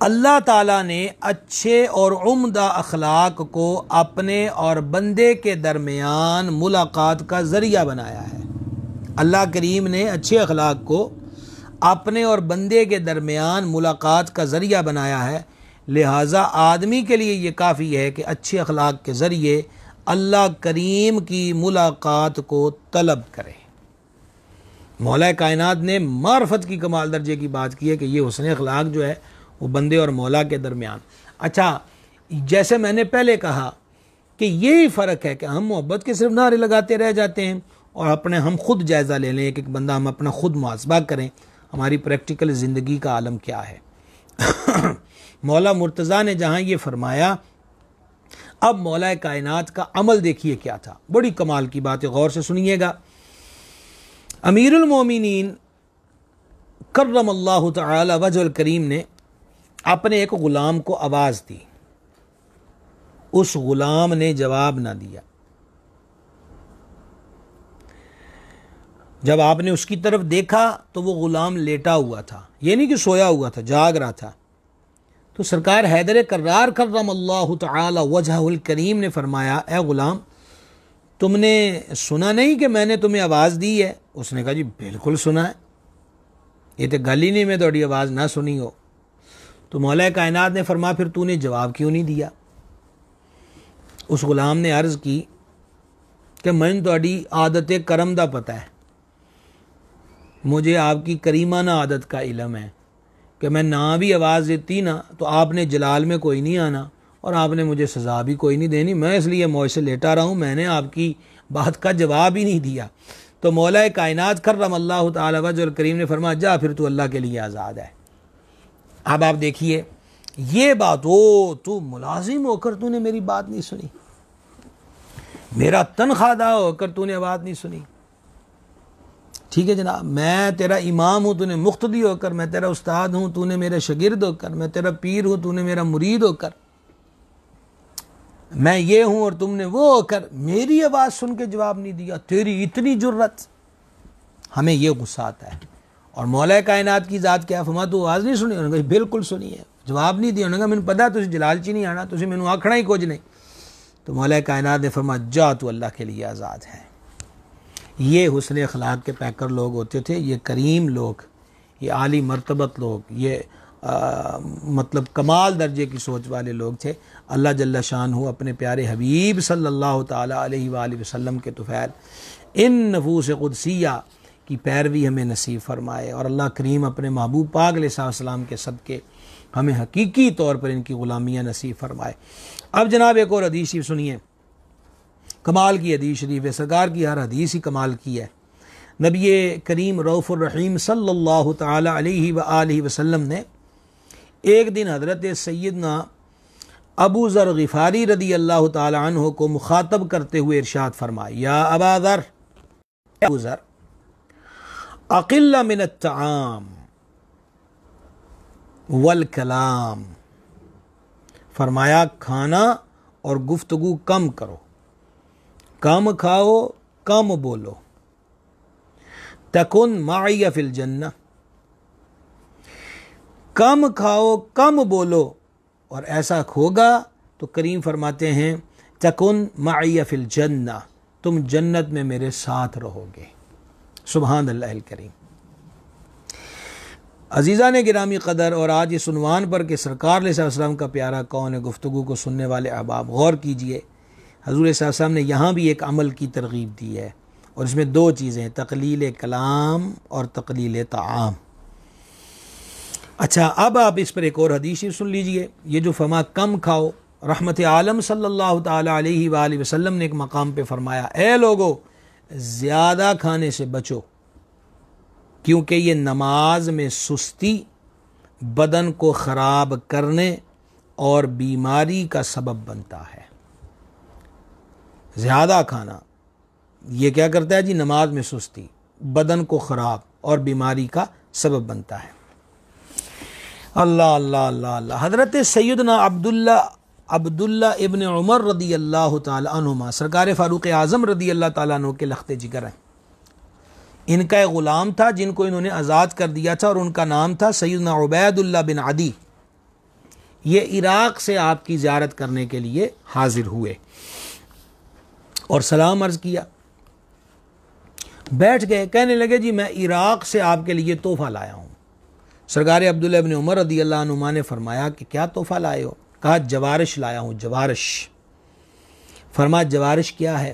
اللہ تعالیٰ نے اچھے اور عمدہ اخلاق کو اپنے اور بندے کے درمیان ملاقات کا ذریعہ بنایا ہے۔ اللہ کریم نے اچھے اخلاق کو اپنے اور بندے کے درمیان ملاقات کا ذریعہ بنایا ہے، لہٰذا آدمی کے لیے یہ کافی ہے کہ اچھے اخلاق کے ذریعے اللہ کریم کی ملاقات کو طلب کرے۔ مولا کائنات نے معرفت کی کمال درجے کی بات کی ہے کہ یہ حسن اخلاق جو ہے وہ بندے اور مولا کے درمیان۔ اچھا، جیسے میں نے پہلے کہا کہ یہی فرق ہے کہ ہم محبت کے صرف نعرے لگاتے رہ جاتے ہیں اور ہم خود جائزہ لے لیں، ایک بندہ ہم اپنا خود محاسبہ کریں، ہماری پریکٹیکل زندگی کا عالم کیا ہے۔ مولا مرتضیٰ نے جہاں یہ فرمایا، اب مولا کائنات کا عمل دیکھیے کیا تھا، بڑی کمال کی بات ہے، غور سے سنیے گا۔ امیر المومنین کرم اللہ تعالی وجہ الکریم نے اپنے ایک غلام کو آواز دی، اس غلام نے جواب نہ دیا۔ جب آپ نے اس کی طرف دیکھا تو وہ غلام لیٹا ہوا تھا، یہ نہیں کہ سویا ہوا تھا، جاگ رہا تھا۔ تو سرکار حیدر کرار کرم اللہ تعالی وجہ الکریم نے فرمایا، اے غلام، تم نے سنا نہیں کہ میں نے تمہیں آواز دی ہے؟ اس نے کہا جی بالکل سنا ہے، یہ تو گل ہی نہیں میں تھوڑی آواز نہ سنی ہو۔ تو مولا کائنات نے فرمایا پھر تو نے جواب کیوں نہیں دیا؟ اس غلام نے عرض کی کہ میں نے تھوڑی عادت کرم دا پتہ ہے، مجھے آپ کی کریمانہ عادت کا علم ہے کہ میں نہ بھی آواز دیتی نا تو آپ نے جلال میں کوئی نہیں آنا اور آپ نے مجھے سزا بھی کوئی نہیں دینی، میں اس لیے موج سے لیٹا رہا ہوں، میں نے آپ کی بات کا جواب ہی نہیں دیا۔ تو مولا کائنات کرم اللہ تعالی وجہ الکریم نے فرمایا جا پھر تو اللہ کے لیے آزاد ہے۔ اب آپ دیکھیے یہ بات، تو ملازم ہو کر تو نے میری بات نہیں سنی، میرا تنخواہ دار ہو کر تو نے بات نہیں سنی، ٹھیک ہے جناب، میں تیرا امام ہوں تو نے مقتدی ہو کر، میں تیرا استاد ہوں تو نے میرے شاگرد ہو کر، میں تیرا پیر ہوں تو نے میرا مرید ہو کر، میں یہ ہوں اور تم نے وہ ہو کر میری آواز سن کے جواب نہیں دیا، تیری اتنی جرت۔ ہمیں یہ غصہ آتا ہے۔ اور مولا کائنات کی ذات کیا فرما تو آواز نہیں سنی؟ انہوں نے کہا بالکل سنی ہے، جواب نہیں دیا۔ انہوں نے کہا مجھے پتا تجھے جلال چی نہیں آنا، تجھے مینوں آکھنا ہی کچھ نہیں۔ تو مولا کائنات نے فرمایا جا تو اللہ کے لیے آزاد ہے۔ یہ حسن اخلاق کے پیکر لوگ ہوتے تھے، یہ کریم لوگ، یہ عالی مرتبت لوگ، یہ مطلب کمال درجے کی سوچ والے لوگ تھے۔ اللہ جل شانہ اپنے پیارے حبیب صلی اللہ تعالی علیہ وآلہ وسلم کے طفیل ان نفوس قدسیہ کی پیروی ہمیں نصیب فرمائے، اور اللہ کریم اپنے محبوب پاک علیہ السلام کے صدقے ہمیں حقیقی طور پر ان کی غلامیاں نصیب فرمائے۔ اب جناب ایک اور حدیث شریف سنیے، کمال کی حدیث شریف ہے، سرکار کی ہر حدیث ہی کمال کی ہے۔ نبی کریم رؤوف الرحیم صلی اللہ تعالی علیہ وآلہ وسلم نے ایک دن حضرت سیدنا ابو ذر غفاری رضی اللہ تعالی عنہ کو مخاطب کرتے ہوئے ارشاد فرمایا، یا ابا ذر، ابو ذر، اقل من الطعام والکلام، فرمایا کھانا اور گفتگو کم کرو، کم کھاؤ کم بولو، تکن معی فی الجنہ، کم کھاؤ کم بولو اور ایسا ہوگا تو کریم فرماتے ہیں تکن معی فی الجنہ، تم جنت میں میرے ساتھ رہو گے۔ سبحان اللہ الکریم۔ عزیزان گرامی قدر، اور آج اس عنوان پر کہ سرکار علیہ السلام کا پیارا کون ہے، گفتگو کو سننے والے احباب غور کیجئے۔ حضور صلی اللہ علیہ وسلم نے یہاں بھی ایک عمل کی ترغیب دی ہے، اور اس میں دو چیزیں، تقلیل کلام اور تقلیل طعام۔ اچھا، اب آپ اس پر ایک اور حدیث سن لیجئے، یہ جو فما کم کھاؤ، رحمت عالم صلی اللہ تعالی علیہ وآلہ وسلم نے ایک مقام پہ فرمایا، اے لوگو زیادہ کھانے سے بچو، کیونکہ یہ نماز میں سستی، بدن کو خراب کرنے اور بیماری کا سبب بنتا ہے۔ زیادہ کھانا یہ کیا کرتا ہے جی؟ نماز میں سستی، بدن کو خراب اور بیماری کا سبب بنتا ہے۔ اللہ اللہ اللہ اللہ۔ حضرت سیدنا عبداللہ ابن عمر رضی اللہ تعالی عنہما، سرکار فاروق اعظم رضی اللہ تعالیٰ عنہ کے لخت جگر ہیں۔ ان کا ایک غلام تھا جن کو انہوں نے آزاد کر دیا تھا، اور ان کا نام تھا سیدنا عبید اللہ بن عدی۔ یہ عراق سے آپ کی زیارت کرنے کے لیے حاضر ہوئے اور سلام عرض کیا، بیٹھ گئے، کہنے لگے جی میں عراق سے آپ کے لیے تحفہ لایا ہوں۔ سرکار عبداللہ ابن عمر رضی اللہ عنہما نے فرمایا کہ کیا تحفہ لائے ہو؟ کہا جوارش لایا ہوں، جوارش۔ فرمایا جوارش کیا ہے؟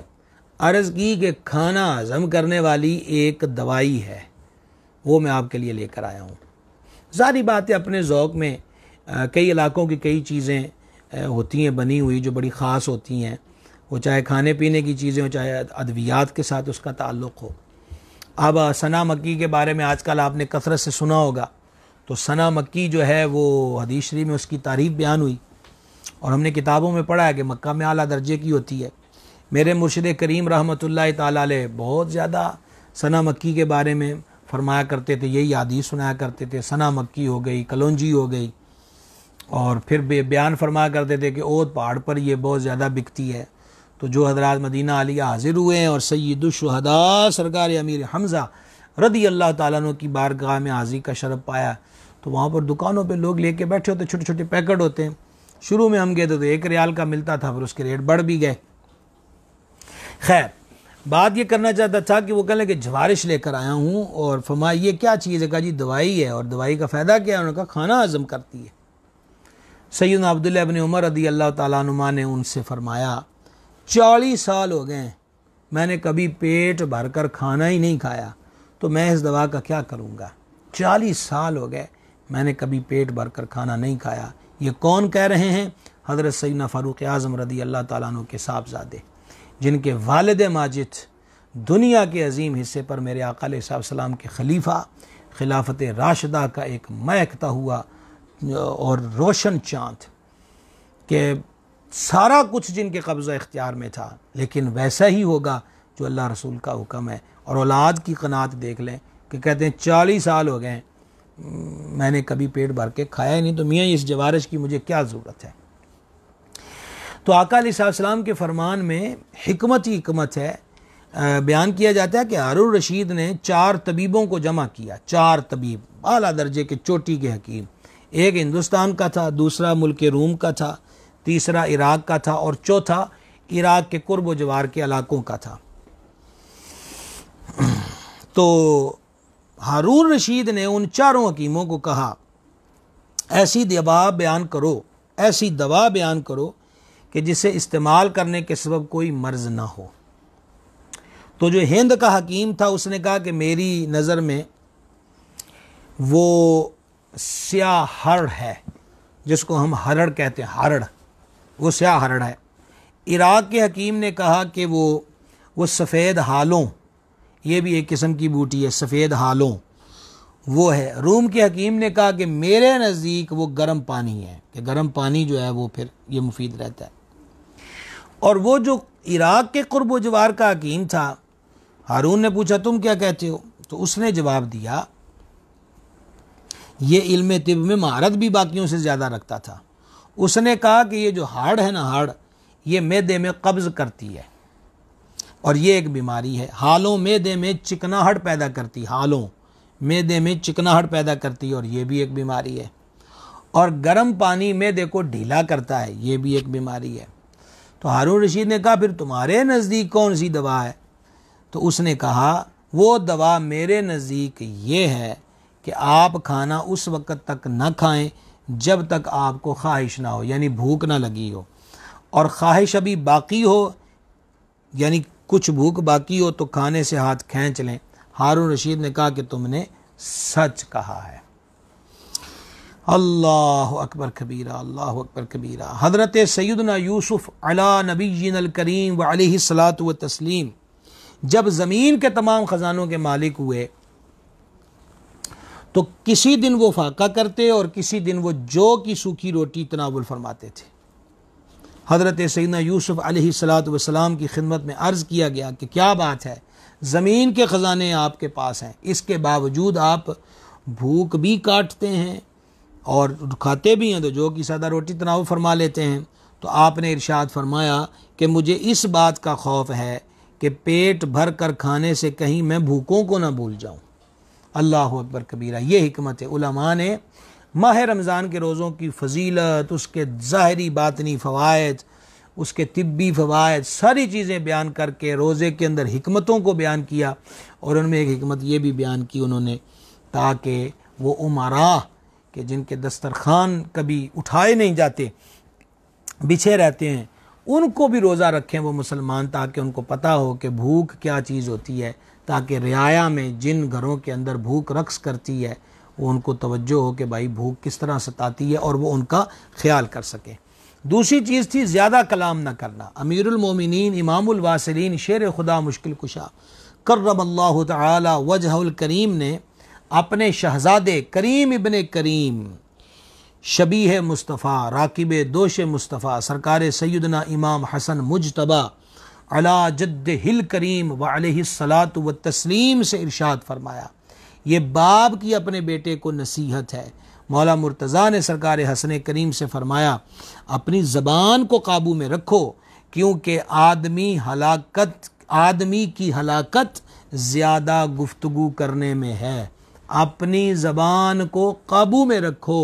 عرض کی کہ کھانا ہضم کرنے والی ایک دوائی ہے، وہ میں آپ کے لیے لے کر آیا ہوں۔ ظاہری بات ہے اپنے ذوق میں کئی علاقوں کی کئی چیزیں ہوتی ہیں بنی ہوئی جو بڑی خاص ہوتی ہیں، وہ چاہے کھانے پینے کی چیزیں ہوں، چاہے ادویات کے ساتھ اس کا تعلق ہو۔ اب ثنا مکی کے بارے میں آج کل آپ نے کثرت سے سنا ہوگا، تو ثنا مکی جو ہے وہ حدیث شریف میں اس کی تعریف بیان ہوئی، اور ہم نے کتابوں میں پڑھا ہے کہ مکہ میں اعلیٰ درجے کی ہوتی ہے۔ میرے مرشد کریم رحمۃ اللہ تعالیٰ علیہ بہت زیادہ ثنا مکی کے بارے میں فرمایا کرتے تھے، یہی حدیث سنایا کرتے تھے، ثنا مکی ہو گئی، کلونجی ہو گئی، اور پھر بیان فرمایا کرتے تھے کہ اوت پہاڑ پر یہ بہت زیادہ بکتی ہے۔ تو جو حضرات مدینہ عالیہ حاضر ہوئے ہیں اور سید الشہداء سرکار امیر حمزہ رضی اللہ تعالیٰ عنہ کی بارگاہ میں حاضری کا شرف پایا، تو وہاں پر دکانوں پہ لوگ لے کے بیٹھے ہوتے، چھوٹے چھوٹے پیکٹ ہوتے ہیں۔ شروع میں ہم گئے تھے تو 1 ریال کا ملتا تھا، پھر اس کے ریٹ بڑھ بھی گئے۔ خیر، بات یہ کرنا چاہتا تھا کہ وہ کہنے لگے جوارش لے کر آیا ہوں، اور فرمایا یہ کیا چیز ہے؟ کہا جی دوائی ہے، اور دوائی کا فائدہ کیا ہے؟ انہوں نے کہا کھانا ہضم کرتی ہے۔ سیدنا عبداللہ ابن عمر رضی اللہ تعالیٰ عنہ نے ان سے فرمایا 40 سال ہو گئے ہیں میں نے کبھی پیٹ بھر کر کھانا ہی نہیں کھایا، تو میں اس دوا کا کیا کروں گا؟ 40 سال ہو گئے میں نے کبھی پیٹ بھر کر کھانا نہیں کھایا۔ یہ کون کہہ رہے ہیں؟ حضرت سیدنا فاروق اعظم رضی اللہ تعالیٰ عنہ کے صاحبزادے، جن کے والد ماجد دنیا کے عظیم حصے پر میرے آقا علیہ السلام کے خلیفہ، خلافت راشدہ کا ایک مہکتا ہوا اور روشن چاند، کہ سارا کچھ جن کے قبضہ اختیار میں تھا، لیکن ویسا ہی ہوگا جو اللہ رسول کا حکم ہے۔ اور اولاد کی قناعت دیکھ لیں کہ کہتے ہیں 40 سال ہو گئے میں نے کبھی پیٹ بھر کے کھایا ہی نہیں، تو میاں اس جوارش کی مجھے کیا ضرورت ہے؟ تو آقا علیہ السلام کے فرمان میں حکمت ہی حکمت ہے۔ بیان کیا جاتا ہے کہ ہارون رشید نے 4 طبیبوں کو جمع کیا، 4 طبیب اعلیٰ درجے کے چوٹی کے حکیم، ایک ہندوستان کا تھا، دوسرا ملک روم کا تھا، تیسرا عراق کا تھا، اور چوتھا عراق کے قرب و جوار کے علاقوں کا تھا۔ تو ہارون رشید نے ان 4 حکیموں کو کہا ایسی دوا بیان کرو، ایسی دوا بیان کرو کہ جسے استعمال کرنے کے سبب کوئی مرض نہ ہو۔ تو جو ہند کا حکیم تھا اس نے کہا کہ میری نظر میں وہ سیاہ ہرڑ ہے، جس کو ہم ہرڑ کہتے ہیں، ہرڑ، وہ سیاہ ہرڑ ہے۔ عراق کے حکیم نے کہا کہ وہ سفید ہالوں، یہ بھی ایک قسم کی بوٹی ہے، سفید ہالوں وہ ہے۔ روم کے حکیم نے کہا کہ میرے نزدیک وہ گرم پانی ہے، کہ گرم پانی جو ہے وہ پھر یہ مفید رہتا ہے۔ اور وہ جو عراق کے قرب و جوار کا حکیم تھا، ہارون نے پوچھا تم کیا کہتے ہو؟ تو اس نے جواب دیا، یہ علم طب میں مہارت بھی باقیوں سے زیادہ رکھتا تھا۔ اس نے کہا کہ یہ جو ہاڑ ہے نا، ہاڑ یہ معدے میں قبض کرتی ہے، اور یہ ایک بیماری ہے۔ ہالوں معدے میں چکناہٹ پیدا کرتی، ہالوں معدے میں چکناہٹ پیدا کرتی، اور یہ بھی ایک بیماری ہے۔ اور گرم پانی معدے کو ڈھیلا کرتا ہے، یہ بھی ایک بیماری ہے۔ تو ہارون رشید نے کہا پھر تمہارے نزدیک کون سی دوا ہے؟ تو اس نے کہا وہ دوا میرے نزدیک یہ ہے کہ آپ کھانا اس وقت تک نہ کھائیں جب تک آپ کو خواہش نہ ہو، یعنی بھوک نہ لگی ہو، اور خواہش ابھی باقی ہو یعنی کچھ بھوک باقی ہو تو کھانے سے ہاتھ کھینچ لیں۔ ہارون رشید نے کہا کہ تم نے سچ کہا ہے۔ اللہ اکبر کبیرہ، اللہ اکبر کبیرہ۔ حضرت سیدنا یوسف علی نبینا الکریم وعلیہ الصلاۃ والتسلیم جب زمین کے تمام خزانوں کے مالک ہوئے تو کسی دن وہ فاقہ کرتے اور کسی دن وہ جو کی سوکھی روٹی تناول فرماتے تھے۔ حضرت سیدنا یوسف علیہ الصلاۃ والسلام کی خدمت میں عرض کیا گیا کہ کیا بات ہے، زمین کے خزانے آپ کے پاس ہیں، اس کے باوجود آپ بھوک بھی کاٹتے ہیں اور کھاتے بھی ہیں، تو جو کی سادہ روٹی تناول فرما لیتے ہیں۔ تو آپ نے ارشاد فرمایا کہ مجھے اس بات کا خوف ہے کہ پیٹ بھر کر کھانے سے کہیں میں بھوکوں کو نہ بھول جاؤں۔ اللہ اکبر کبیرہ۔ یہ حکمت ہے۔ علماء نے ماہ رمضان کے روزوں کی فضیلت، اس کے ظاہری باطنی فوائد، اس کے طبی فوائد، ساری چیزیں بیان کر کے روزے کے اندر حکمتوں کو بیان کیا، اور ان میں ایک حکمت یہ بھی بیان کی انہوں نے تاکہ وہ امراء کہ جن کے دسترخوان کبھی اٹھائے نہیں جاتے، بچھے رہتے ہیں، ان کو بھی روزہ رکھیں وہ مسلمان، تاکہ ان کو پتہ ہو کہ بھوک کیا چیز ہوتی ہے، تاکہ رعایا میں جن گھروں کے اندر بھوک رقص کرتی ہے وہ ان کو توجہ ہو کہ بھائی بھوک کس طرح ستاتی ہے اور وہ ان کا خیال کر سکیں۔ دوسری چیز تھی زیادہ کلام نہ کرنا۔ امیر المومنین امام الواصلین شیر خدا مشکل کشا کرم اللہ تعالی وجہ الکریم نے اپنے شہزادے کریم ابن کریم شبیہ مصطفیٰ راکب دوش مصطفیٰ سرکار سیدنا امام حسن مجتبی علی جدہ الکریم وعلیہ الصلاۃ والتسلیم سے ارشاد فرمایا، یہ باپ کی اپنے بیٹے کو نصیحت ہے۔ مولا مرتضیٰ نے سرکار حسن کریم سے فرمایا اپنی زبان کو قابو میں رکھو، کیونکہ آدمی کی ہلاکت زیادہ گفتگو کرنے میں ہے۔ اپنی زبان کو قابو میں رکھو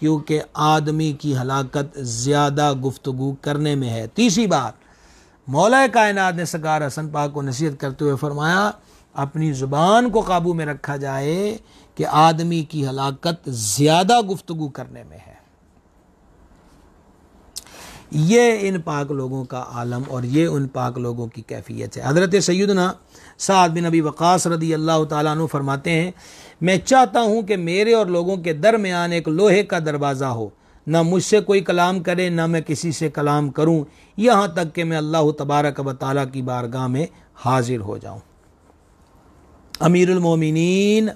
کیونکہ آدمی کی ہلاکت زیادہ گفتگو کرنے میں ہے۔ تیسری بات، مولا کائنات نے سرکار حسن پاک کو نصیحت کرتے ہوئے فرمایا اپنی زبان کو قابو میں رکھا جائے کہ آدمی کی ہلاکت زیادہ گفتگو کرنے میں ہے۔ یہ ان پاک لوگوں کا عالم اور یہ ان پاک لوگوں کی کیفیت ہے۔ حضرت سیدنا سعد بن ابی وقاص رضی اللہ تعالیٰ عنہ فرماتے ہیں میں چاہتا ہوں کہ میرے اور لوگوں کے درمیان ایک لوہے کا دروازہ ہو، نہ مجھ سے کوئی کلام کرے نہ میں کسی سے کلام کروں، یہاں تک کہ میں اللہ تبارک و تعالیٰ کی بارگاہ میں حاضر ہو جاؤں۔ امیر المومنین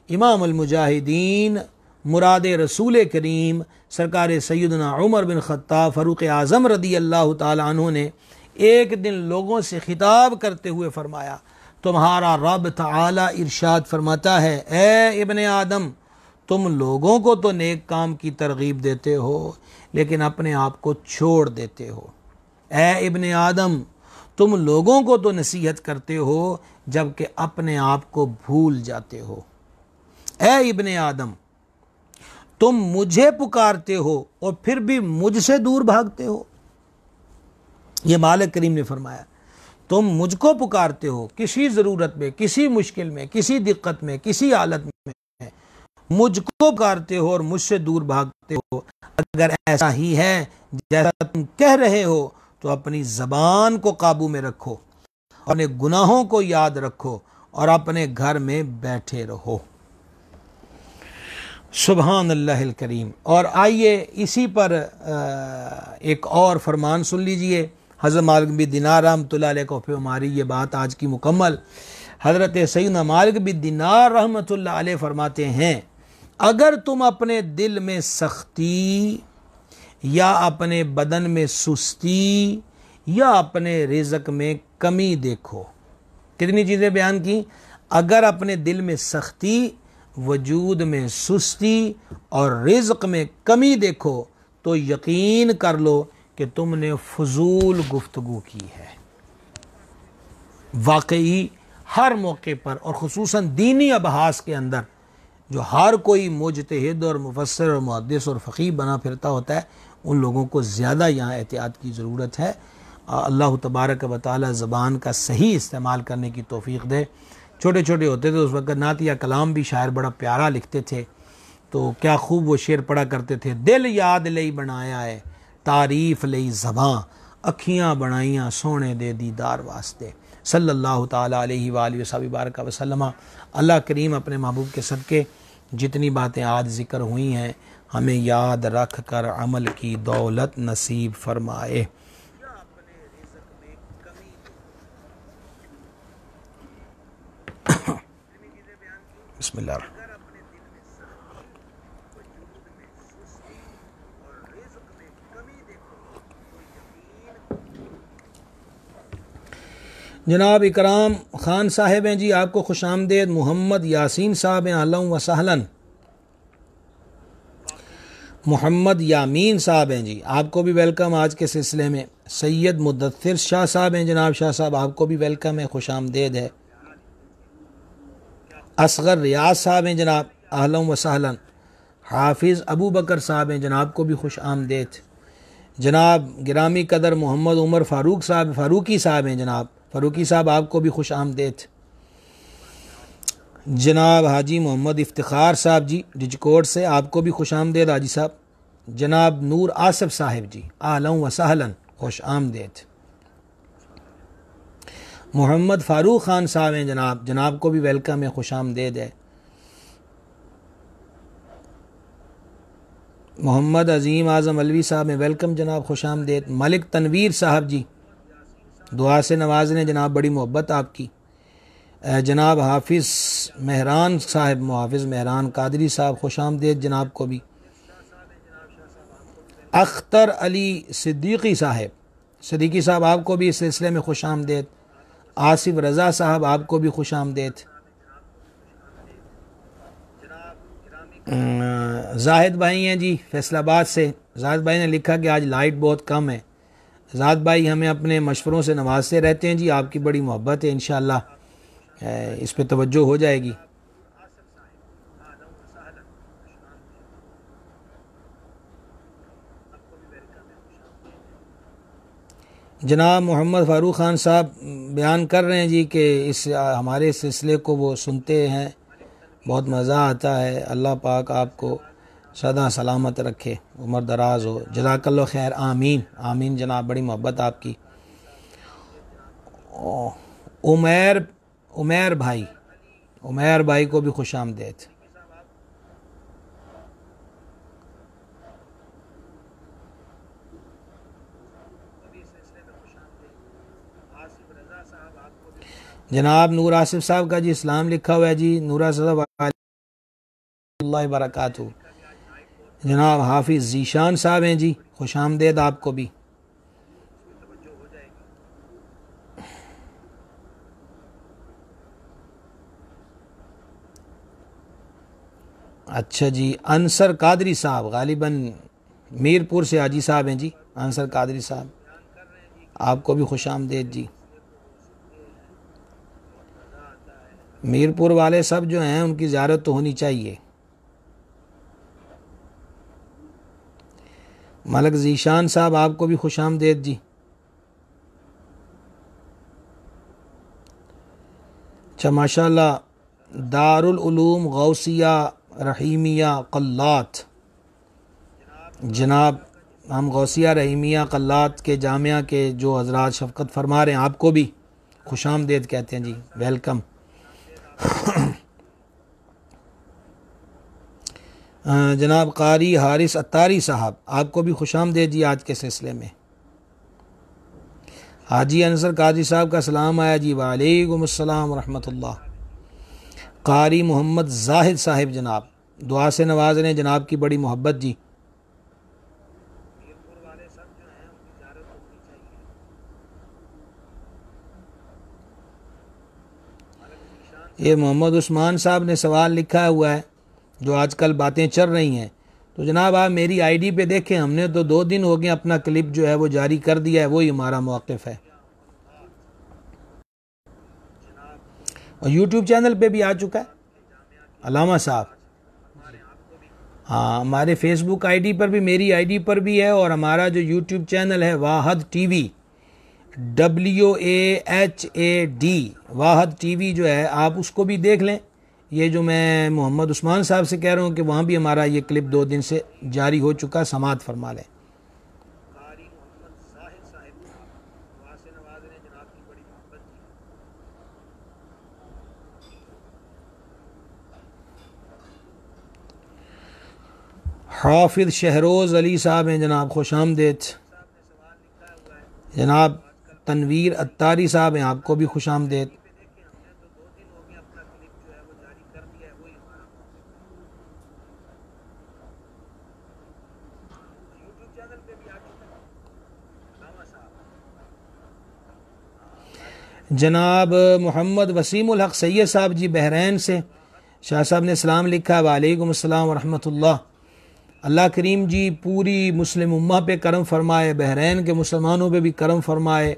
امام المجاہدین مراد رسول کریم سرکار سیدنا عمر بن خطاب فاروق اعظم رضی اللہ تعالی عنہ نے ایک دن لوگوں سے خطاب کرتے ہوئے فرمایا تمہارا رب تعالی ارشاد فرماتا ہے اے ابن آدم تم لوگوں کو تو نیک کام کی ترغیب دیتے ہو لیکن اپنے آپ کو چھوڑ دیتے ہو۔ اے ابن آدم تم لوگوں کو تو نصیحت کرتے ہو جبکہ اپنے آپ کو بھول جاتے ہو۔ اے ابن آدم تم مجھے پکارتے ہو اور پھر بھی مجھ سے دور بھاگتے ہو۔ یہ مالک کریم نے فرمایا تم مجھ کو پکارتے ہو کسی ضرورت میں، کسی مشکل میں، کسی دقت میں، کسی حالت میں مجھ کو پکارتے ہو اور مجھ سے دور بھاگتے ہو۔ اگر ایسا ہی ہے جیسا تم کہہ رہے ہو تو اپنی زبان کو قابو میں رکھو، اپنے گناہوں کو یاد رکھو اور اپنے گھر میں بیٹھے رہو۔ سبحان اللہ الکریم۔ اور آئیے اسی پر ایک اور فرمان سن لیجئے۔ حضرت مالک بن دینار رحمۃ اللہ علیہ کو پھر ہماری یہ بات آج کی مکمل۔ حضرت سیدنا مالک بن دینار رحمۃ اللہ علیہ فرماتے ہیں اگر تم اپنے دل میں سختی یا اپنے بدن میں سستی یا اپنے رزق میں کمی دیکھو، کتنی چیزیں بیان کی، اگر اپنے دل میں سختی، وجود میں سستی اور رزق میں کمی دیکھو تو یقین کر لو کہ تم نے فضول گفتگو کی ہے۔ واقعی ہر موقع پر اور خصوصاً دینی ابحاث کے اندر جو ہر کوئی مجتہد اور مفسر اور محدث اور فقیہ بنا پھرتا ہوتا ہے ان لوگوں کو زیادہ یہاں احتیاط کی ضرورت ہے۔ اللہ تبارک و تعالی زبان کا صحیح استعمال کرنے کی توفیق دے۔ چھوٹے چھوٹے ہوتے تھے اس وقت نعتیہ کلام بھی شاعر بڑا پیارا لکھتے تھے، تو کیا خوب وہ شعر پڑھا کرتے تھے. دل یاد لئی بنایا ہے تعریف لئی زباں، اکھیاں بنائیاں سونے دے دیدار واسطے. صلی اللہ تعالیٰ علیہ وآلہ وصحبہ بارک وسلم. اللہ کریم اپنے محبوب کے صدقے جتنی باتیں آج ذکر ہوئی ہیں ہمیں یاد رکھ کر عمل کی دولت نصیب فرمائے. بسم اللہ الرحمن. جناب اکرام خان صاحب ہیں جی، آپ کو خوش آمدید. محمد یاسین صاحب ہیں، اہلا و سہلا. محمد یامین صاحب ہیں جی، آپ کو بھی ویلکم آج کے سلسلے میں. سید مدثر شاہ صاحب ہیں جناب، شاہ صاحب آپ کو بھی ویلکم ہے، خوش آمدید ہے. اصغر ریاض صاحب ہیں جناب، اہلا و سہلا. حافظ ابو بکر صاحب ہیں جناب کو بھی خوش آمدید. جناب گرامی قدر محمد عمر فاروق صاحب، فاروقی صاحب ہیں جناب، فاروقی صاحب آپ کو بھی خوش آمدید. جناب حاجی محمد افتخار صاحب جی ڈجکوٹ سے، آپ کو بھی خوش آمدید حاجی صاحب. جناب نور آصف صاحب جی اہلا و سہلا، خوش آمدید. محمد فاروق خان صاحب ہیں جناب، جناب کو بھی ویلکم ہے، خوش آمدید ہے. محمد عظیم اعظم علوی صاحب ہیں، ویلکم جناب، خوش آمدید. ملک تنویر صاحب جی دعا سے نوازنے جناب، بڑی محبت آپ کی. جناب حافظ مہران صاحب، محافظ مہران قادری صاحب، خوش آمدید جناب کو بھی. اختر علی صدیقی صاحب، صدیقی صاحب آپ کو بھی اس سلسلے میں خوش آمدید. آصف رضا صاحب آپ کو بھی خوش آمدید. زاہد بھائی ہیں جی فیصل آباد سے، زاہد بھائی نے لکھا کہ آج لائٹ بہت کم ہے. زاہد بھائی ہمیں اپنے مشوروں سے نوازتے رہتے ہیں جی، آپ کی بڑی محبت ہے، انشاءاللہ اس پہ توجہ ہو جائے گی. جناب محمد فاروق خان صاحب بیان کر رہے ہیں جی کہ اس ہمارے سلسلے کو وہ سنتے ہیں، بہت مزہ آتا ہے. اللہ پاک آپ کو سدا سلامت رکھے، عمر دراز ہو. جزاک اللہ خیر، آمین آمین جناب، بڑی محبت آپ کی. عمیر بھائی کو بھی خوش آمدید. جناب نور آصف صاحب کا جی اسلام لکھا ہوا ہے جی، نور آصف صاحب اللہ وبرکاتہ. جناب حافظ ذیشان صاحب ہیں جی، خوش آمدید آپ کو بھی. اچھا جی، انصر قادری صاحب غالباً میرپور سے حاجی صاحب ہیں جی، انصر قادری صاحب آپ کو بھی خوش آمدید جی. میرپور والے سب جو ہیں ان کی زیارت تو ہونی چاہیے. ملک ذیشان صاحب آپ کو بھی خوش آمدید جی. اچھا ماشاءاللہ. دارالعلوم غوثیہ رحیمیہ قلات، جناب ہم غوثیہ رحیمیہ قلات کے جامعہ کے جو حضرات شفقت فرما رہے ہیں آپ کو بھی خوش آمدید کہتے ہیں جی، ویلکم. جناب قاری حارث اتاری صاحب آپ کو بھی خوش آمدید جی آج کے سلسلے میں. حاجی انصر قادری صاحب کا سلام آیا جی، وعلیکم السلام ورحمۃ اللہ. قاری محمد زاہد صاحب جناب دعا سے نواز رہے ہیں، جناب کی بڑی محبت جی. یہ محمد عثمان صاحب نے سوال لکھا ہوا ہے جو آج کل باتیں چل رہی ہیں، تو جناب آپ میری آئی ڈی پہ دیکھیں، ہم نے تو 2 دن ہو گئے اپنا کلپ جو ہے وہ جاری کر دیا ہے، وہی ہمارا موقف ہے. اور یوٹیوب چینل پہ بھی آ چکا ہے علامہ صاحب. ہاں ہمارے فیس بک آئی ڈی پر بھی، میری آئی ڈی پر بھی ہے، اور ہمارا جو یوٹیوب چینل ہے واحد ٹی وی WAHAD واحد ٹی وی جو ہے آپ اس کو بھی دیکھ لیں. یہ جو میں محمد عثمان صاحب سے کہہ رہا ہوں کہ وہاں بھی ہمارا یہ کلپ 2 دن سے جاری ہو چکا، سماعت فرما لیں. حافظ شہروز علی صاحب ہیں جناب، خوش آمدید. جناب تنویر اتاری صاحب ہیں، آپ کو بھی خوش آمدید. جناب محمد وسیم الحق سید صاحب جی بحرین سے، شاہ صاحب نے سلام لکھا. وعلیکم السلام ورحمۃ اللہ. اللہ کریم جی پوری مسلم امہ پہ کرم فرمائے، بحرین کے مسلمانوں پہ بھی کرم فرمائے،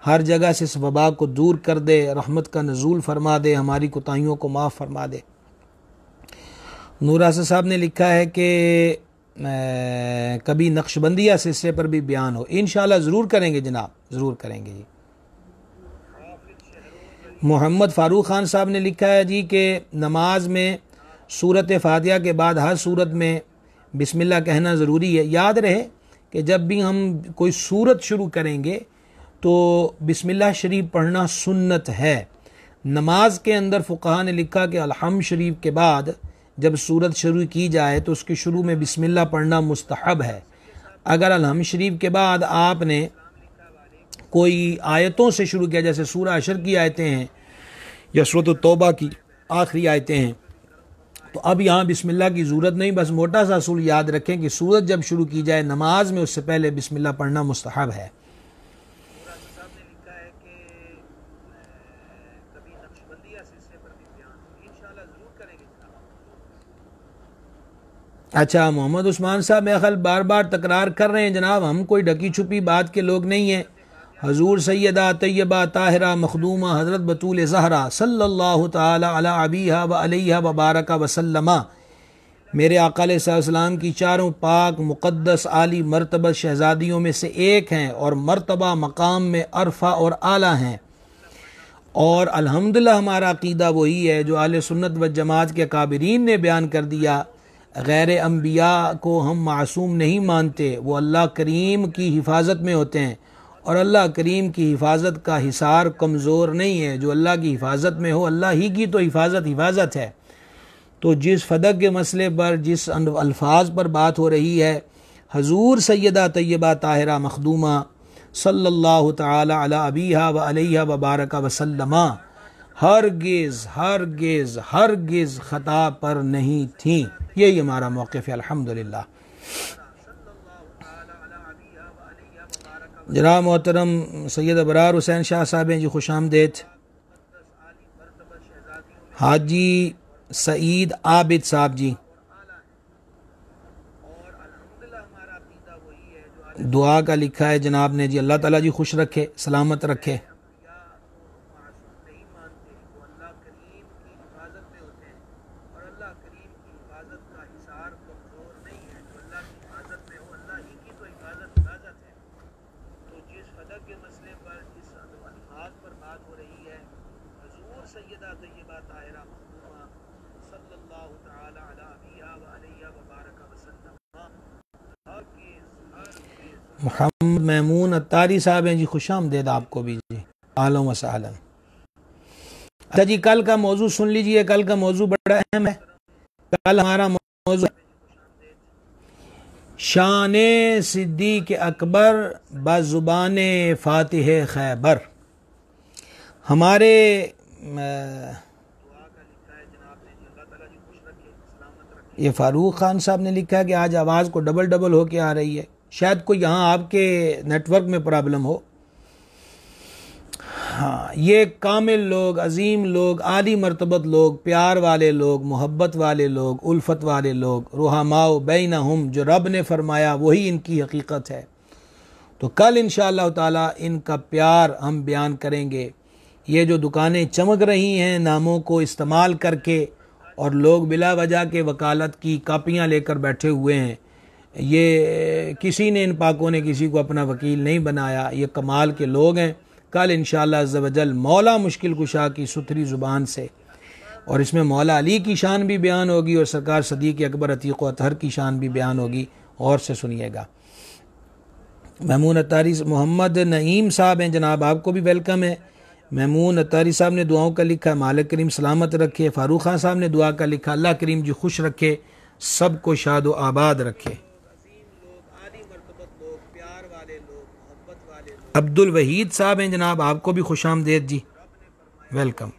ہر جگہ سے اس وبا کو دور کر دے، رحمت کا نزول فرما دے، ہماری کوتاہیوں کو معاف فرما دے. نور حسن صاحب نے لکھا ہے کہ کبھی نقشبندیہ سلسلے پر بھی بیان ہو. انشاءاللہ ضرور کریں گے جناب، ضرور کریں گے جی. محمد فاروق خان صاحب نے لکھا ہے جی کہ نماز میں سورت فاتحہ کے بعد ہر سورت میں بسم اللہ کہنا ضروری ہے. یاد رہے کہ جب بھی ہم کوئی سورت شروع کریں گے تو بسم اللہ شریف پڑھنا سنت ہے. نماز کے اندر فقہا نے لکھا کہ الحمد شریف کے بعد جب سورت شروع کی جائے تو اس کے شروع میں بسم اللہ پڑھنا مستحب ہے. اگر الحمد شریف کے بعد آپ نے کوئی آیتوں سے شروع کیا، جیسے سورہ حشر کی آیتیں ہیں یا سورۃ التوبہ کی آخری آیتیں ہیں، تو اب یہاں بسم اللہ کی ضرورت نہیں. بس موٹا سا اصول یاد رکھیں کہ سورت جب شروع کی جائے نماز میں اس سے پہلے بسم اللہ پڑھنا مستحب ہے. اچھا محمد عثمان صاحب میرا خیال بار بار تکرار کر رہے ہیں جناب، ہم کوئی ڈھکی چھپی بات کے لوگ نہیں ہیں. حضور سیدہ طیبہ طاہرہ مخدومہ حضرت بطول زہرا صلی اللہ تعالی علی ابیہا و علیہا و بارک وسلم، میرے آقا علیہ السلام کی چاروں پاک مقدس عالی مرتبہ شہزادیوں میں سے ایک ہیں اور مرتبہ مقام میں عرفہ اور اعلیٰ ہیں. اور الحمدللہ ہمارا عقیدہ وہی ہے جو اہل سنت و جماعت کے اکابرین نے بیان کر دیا. غیر انبیاء کو ہم معصوم نہیں مانتے، وہ اللہ کریم کی حفاظت میں ہوتے ہیں، اور اللہ کریم کی حفاظت کا حصار کمزور نہیں ہے. جو اللہ کی حفاظت میں ہو اللہ ہی کی تو حفاظت ہے. تو جس فدق کے مسئلے پر جس الفاظ پر بات ہو رہی ہے، حضور سیدہ طیبہ طاہرہ مخدومہ صلی اللہ تعالی علی ابیہا و علیہا و بارک وسلم ہرگز خطا پر نہیں تھیں. یہی ہمارا موقف ہے الحمدللہ. جناب محترم سید ابرار حسین شاہ صاحب ہیں جی، خوش آمدید. حاجی سعید عابد صاحب جی، دعا کا لکھا ہے جناب نے جی. اللہ تعالیٰ جی خوش رکھے، سلامت رکھے. محمد محمون اتاری صاحب ہیں جی، خوش آمدید آپ کو بھی جی، اہلا و سہلا. اچھا جی کل کا موضوع سن لیجئے، کل کا موضوع بڑا اہم ہے. کل ہمارا موضوع شان صدیق اکبر بزبان فاتح خیبر. ہمارے یہ فاروق خان صاحب نے لکھا ہے کہ آج آواز کو ڈبل ہو کے آ رہی ہے، شاید کوئی یہاں آپ کے نیٹ ورک میں پرابلم ہو. ہاں یہ کامل لوگ، عظیم لوگ، عالی مرتبت لوگ، پیار والے لوگ، محبت والے لوگ، الفت والے لوگ، رحماء بینہم، جو رب نے فرمایا وہی ان کی حقیقت ہے. تو کل انشاءاللہ تعالی ان کا پیار ہم بیان کریں گے. یہ جو دکانیں چمک رہی ہیں ناموں کو استعمال کر کے، اور لوگ بلا وجہ کے وکالت کی کاپیاں لے کر بیٹھے ہوئے ہیں، یہ کسی نے ان پاکوں نے کسی کو اپنا وکیل نہیں بنایا، یہ کمال کے لوگ ہیں۔ کل انشاءاللہ عز و جل مولا مشکل کشا کی ستھری زبان سے، اور اس میں مولا علی کی شان بھی بیان ہوگی اور سرکار صدیق اکبر عتیق و اطہر کی شان بھی بیان ہوگی، غور سے سنیے گا۔ محمود اتاری محمد نعیم صاحب ہیں جناب، آپ کو بھی ویلکم ہے۔ محمود اتاری صاحب نے دعاؤں کا لکھا، مالک کریم سلامت رکھے۔ فاروق خان صاحب نے دعا کا لکھا، اللہ کریم جی خوش رکھے، سب کو شاد و آباد رکھے۔ عبد الوحید صاحب ہیں جناب، آپ کو بھی خوش آمدید جی، ویلکم۔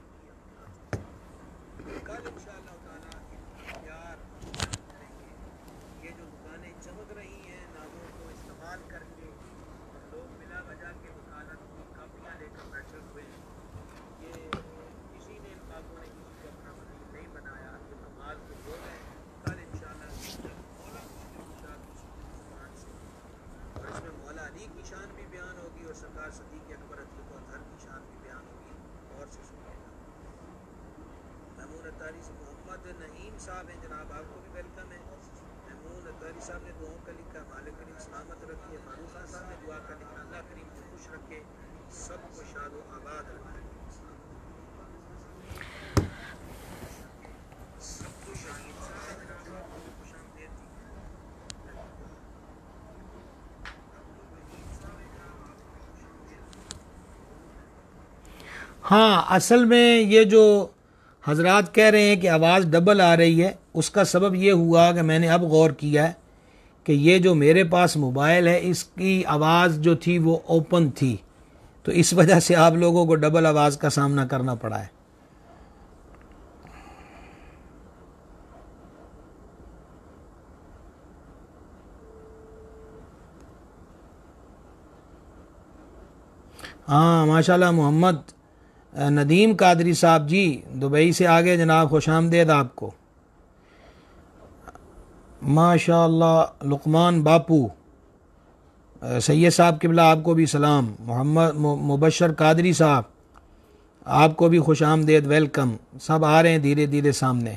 محمد نعیم صاحب ہیں جناب، آپ کو بھی ویلکم ہے۔ محمود اتاری صاحب نے دعاؤں کا لکھا، مالک کریم سلامت رکھے۔ فاروق خان صاحب نے دعا کا لکھا، اللہ کریم کو خوش رکھے، سب کو شاد و آباد رکھے۔ ہاں، اصل میں یہ جو حضرات کہہ رہے ہیں کہ آواز ڈبل آ رہی ہے، اس کا سبب یہ ہوا کہ میں نے اب غور کیا ہے کہ یہ جو میرے پاس موبائل ہے اس کی آواز جو تھی وہ اوپن تھی، تو اس وجہ سے آپ لوگوں کو ڈبل آواز کا سامنا کرنا پڑا ہے۔ ہاں ماشاءاللہ محمد ندیم قادری صاحب جی دبئی سے آگے جناب، خوش آمدید آپ کو۔ ماشاءاللہ لقمان باپو سید صاحب قبلہ، آپ کو بھی سلام۔ محمد مبشر قادری صاحب، آپ کو بھی خوش آمدید، ویلکم۔ سب آ رہے ہیں دھیرے دھیرے سامنے۔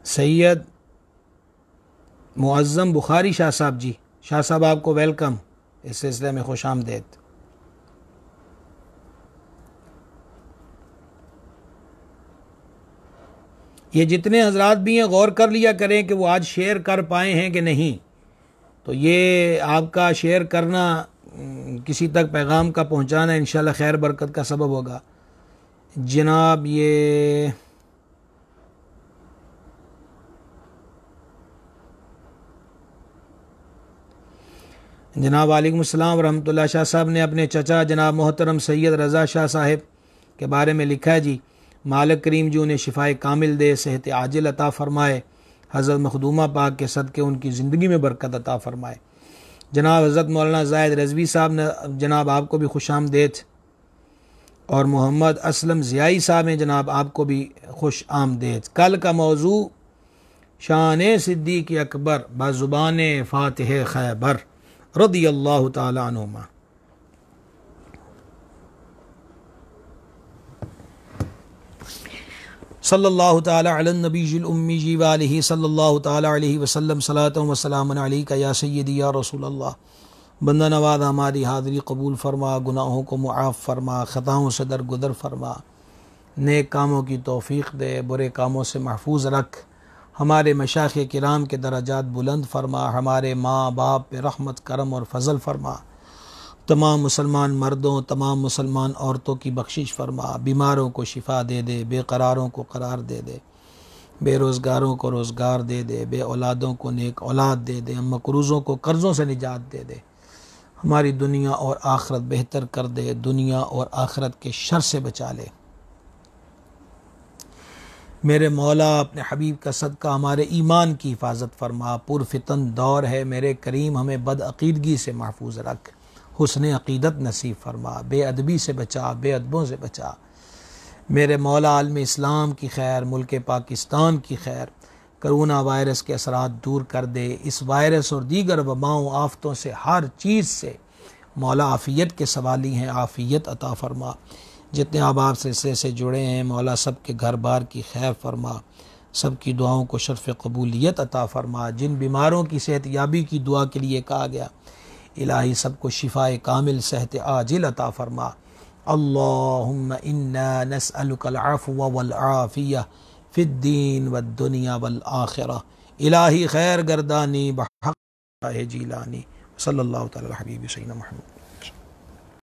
سید معظم بخاری شاہ صاحب جی، شاہ صاحب آپ کو ویلکم، اس سلسلے میں خوش آمدید۔ یہ جتنے حضرات بھی ہیں غور کر لیا کریں کہ وہ آج شیئر کر پائے ہیں کہ نہیں، تو یہ آپ کا شیئر کرنا، کسی تک پیغام کا پہنچانا انشاءاللہ خیر برکت کا سبب ہوگا۔ جناب یہ جناب وعلیکم السلام ورحمۃ اللہ، شاہ صاحب نے اپنے چچا جناب محترم سید رضا شاہ صاحب کے بارے میں لکھا ہے جی، مالک کریم جو انہیں شفائے کامل دے، صحت عاجل عطا فرمائے، حضرت مخدومہ پاک کے صدقے ان کی زندگی میں برکت عطا فرمائے۔ جناب حضرت مولانا زاہد رضوی صاحب نے جناب آپ کو بھی خوش آمدید، اور محمد اسلم ضیائی صاحب ہیں جناب، آپ کو بھی خوش آمدید۔ کل کا موضوع شان صدیق اکبر بزبان فاتح خیبر رضی اللہ تعالی عنہما۔ صلی اللہ تعالی علی النبی الامی وآلہ صلی اللہ تعالی علیہ وسلم، صلاۃ و سلام علیک یا سیدی یا رسول اللہ۔ بندہ نواز ہماری حاضری قبول فرما، گناہوں کو معاف فرما، خطاؤں سے درگزر فرما، نیک کاموں کی توفیق دے، برے کاموں سے محفوظ رکھ، ہمارے مشائخ کرام کے درجات بلند فرما، ہمارے ماں باپ پہ رحمت کرم اور فضل فرما، تمام مسلمان مردوں تمام مسلمان عورتوں کی بخشش فرما، بیماروں کو شفا دے دے، بے قراروں کو قرار دے دے، بے روزگاروں کو روزگار دے دے، بے اولادوں کو نیک اولاد دے دے، مقروضوں کو قرضوں سے نجات دے دے، ہماری دنیا اور آخرت بہتر کر دے، دنیا اور آخرت کے شر سے بچا لے۔ میرے مولا اپنے حبیب کا صدقہ ہمارے ایمان کی حفاظت فرما، پر فتن دور ہے میرے کریم، ہمیں بد عقیدگی سے محفوظ رکھ، حسن عقیدت نصیب فرما، بے ادبی سے بچا، بے ادبوں سے بچا۔ میرے مولا عالم اسلام کی خیر، ملک پاکستان کی خیر، کرونا وائرس کے اثرات دور کر دے، اس وائرس اور دیگر وباؤں آفتوں سے، ہر چیز سے مولا عافیت کے سوالی ہیں، عافیت عطا فرما۔ جتنے احباب سلسلے سے جڑے ہیں مولا سب کے گھر بار کی خیر فرما، سب کی دعاؤں کو شرف قبولیت عطا فرما۔ جن بیماروں کی صحت یابی کی دعا کے لیے کہا گیا، الہی سب کو شفاء کامل صحت عاجل عطا فرما۔ اللہم انا نسألک العفو والعافیہ فی الدین والدنیا والآخرہ۔ الہی خیر گردانی بحق جیلانی، صلی اللہ تعالی علی حبیب سیدنا محمد۔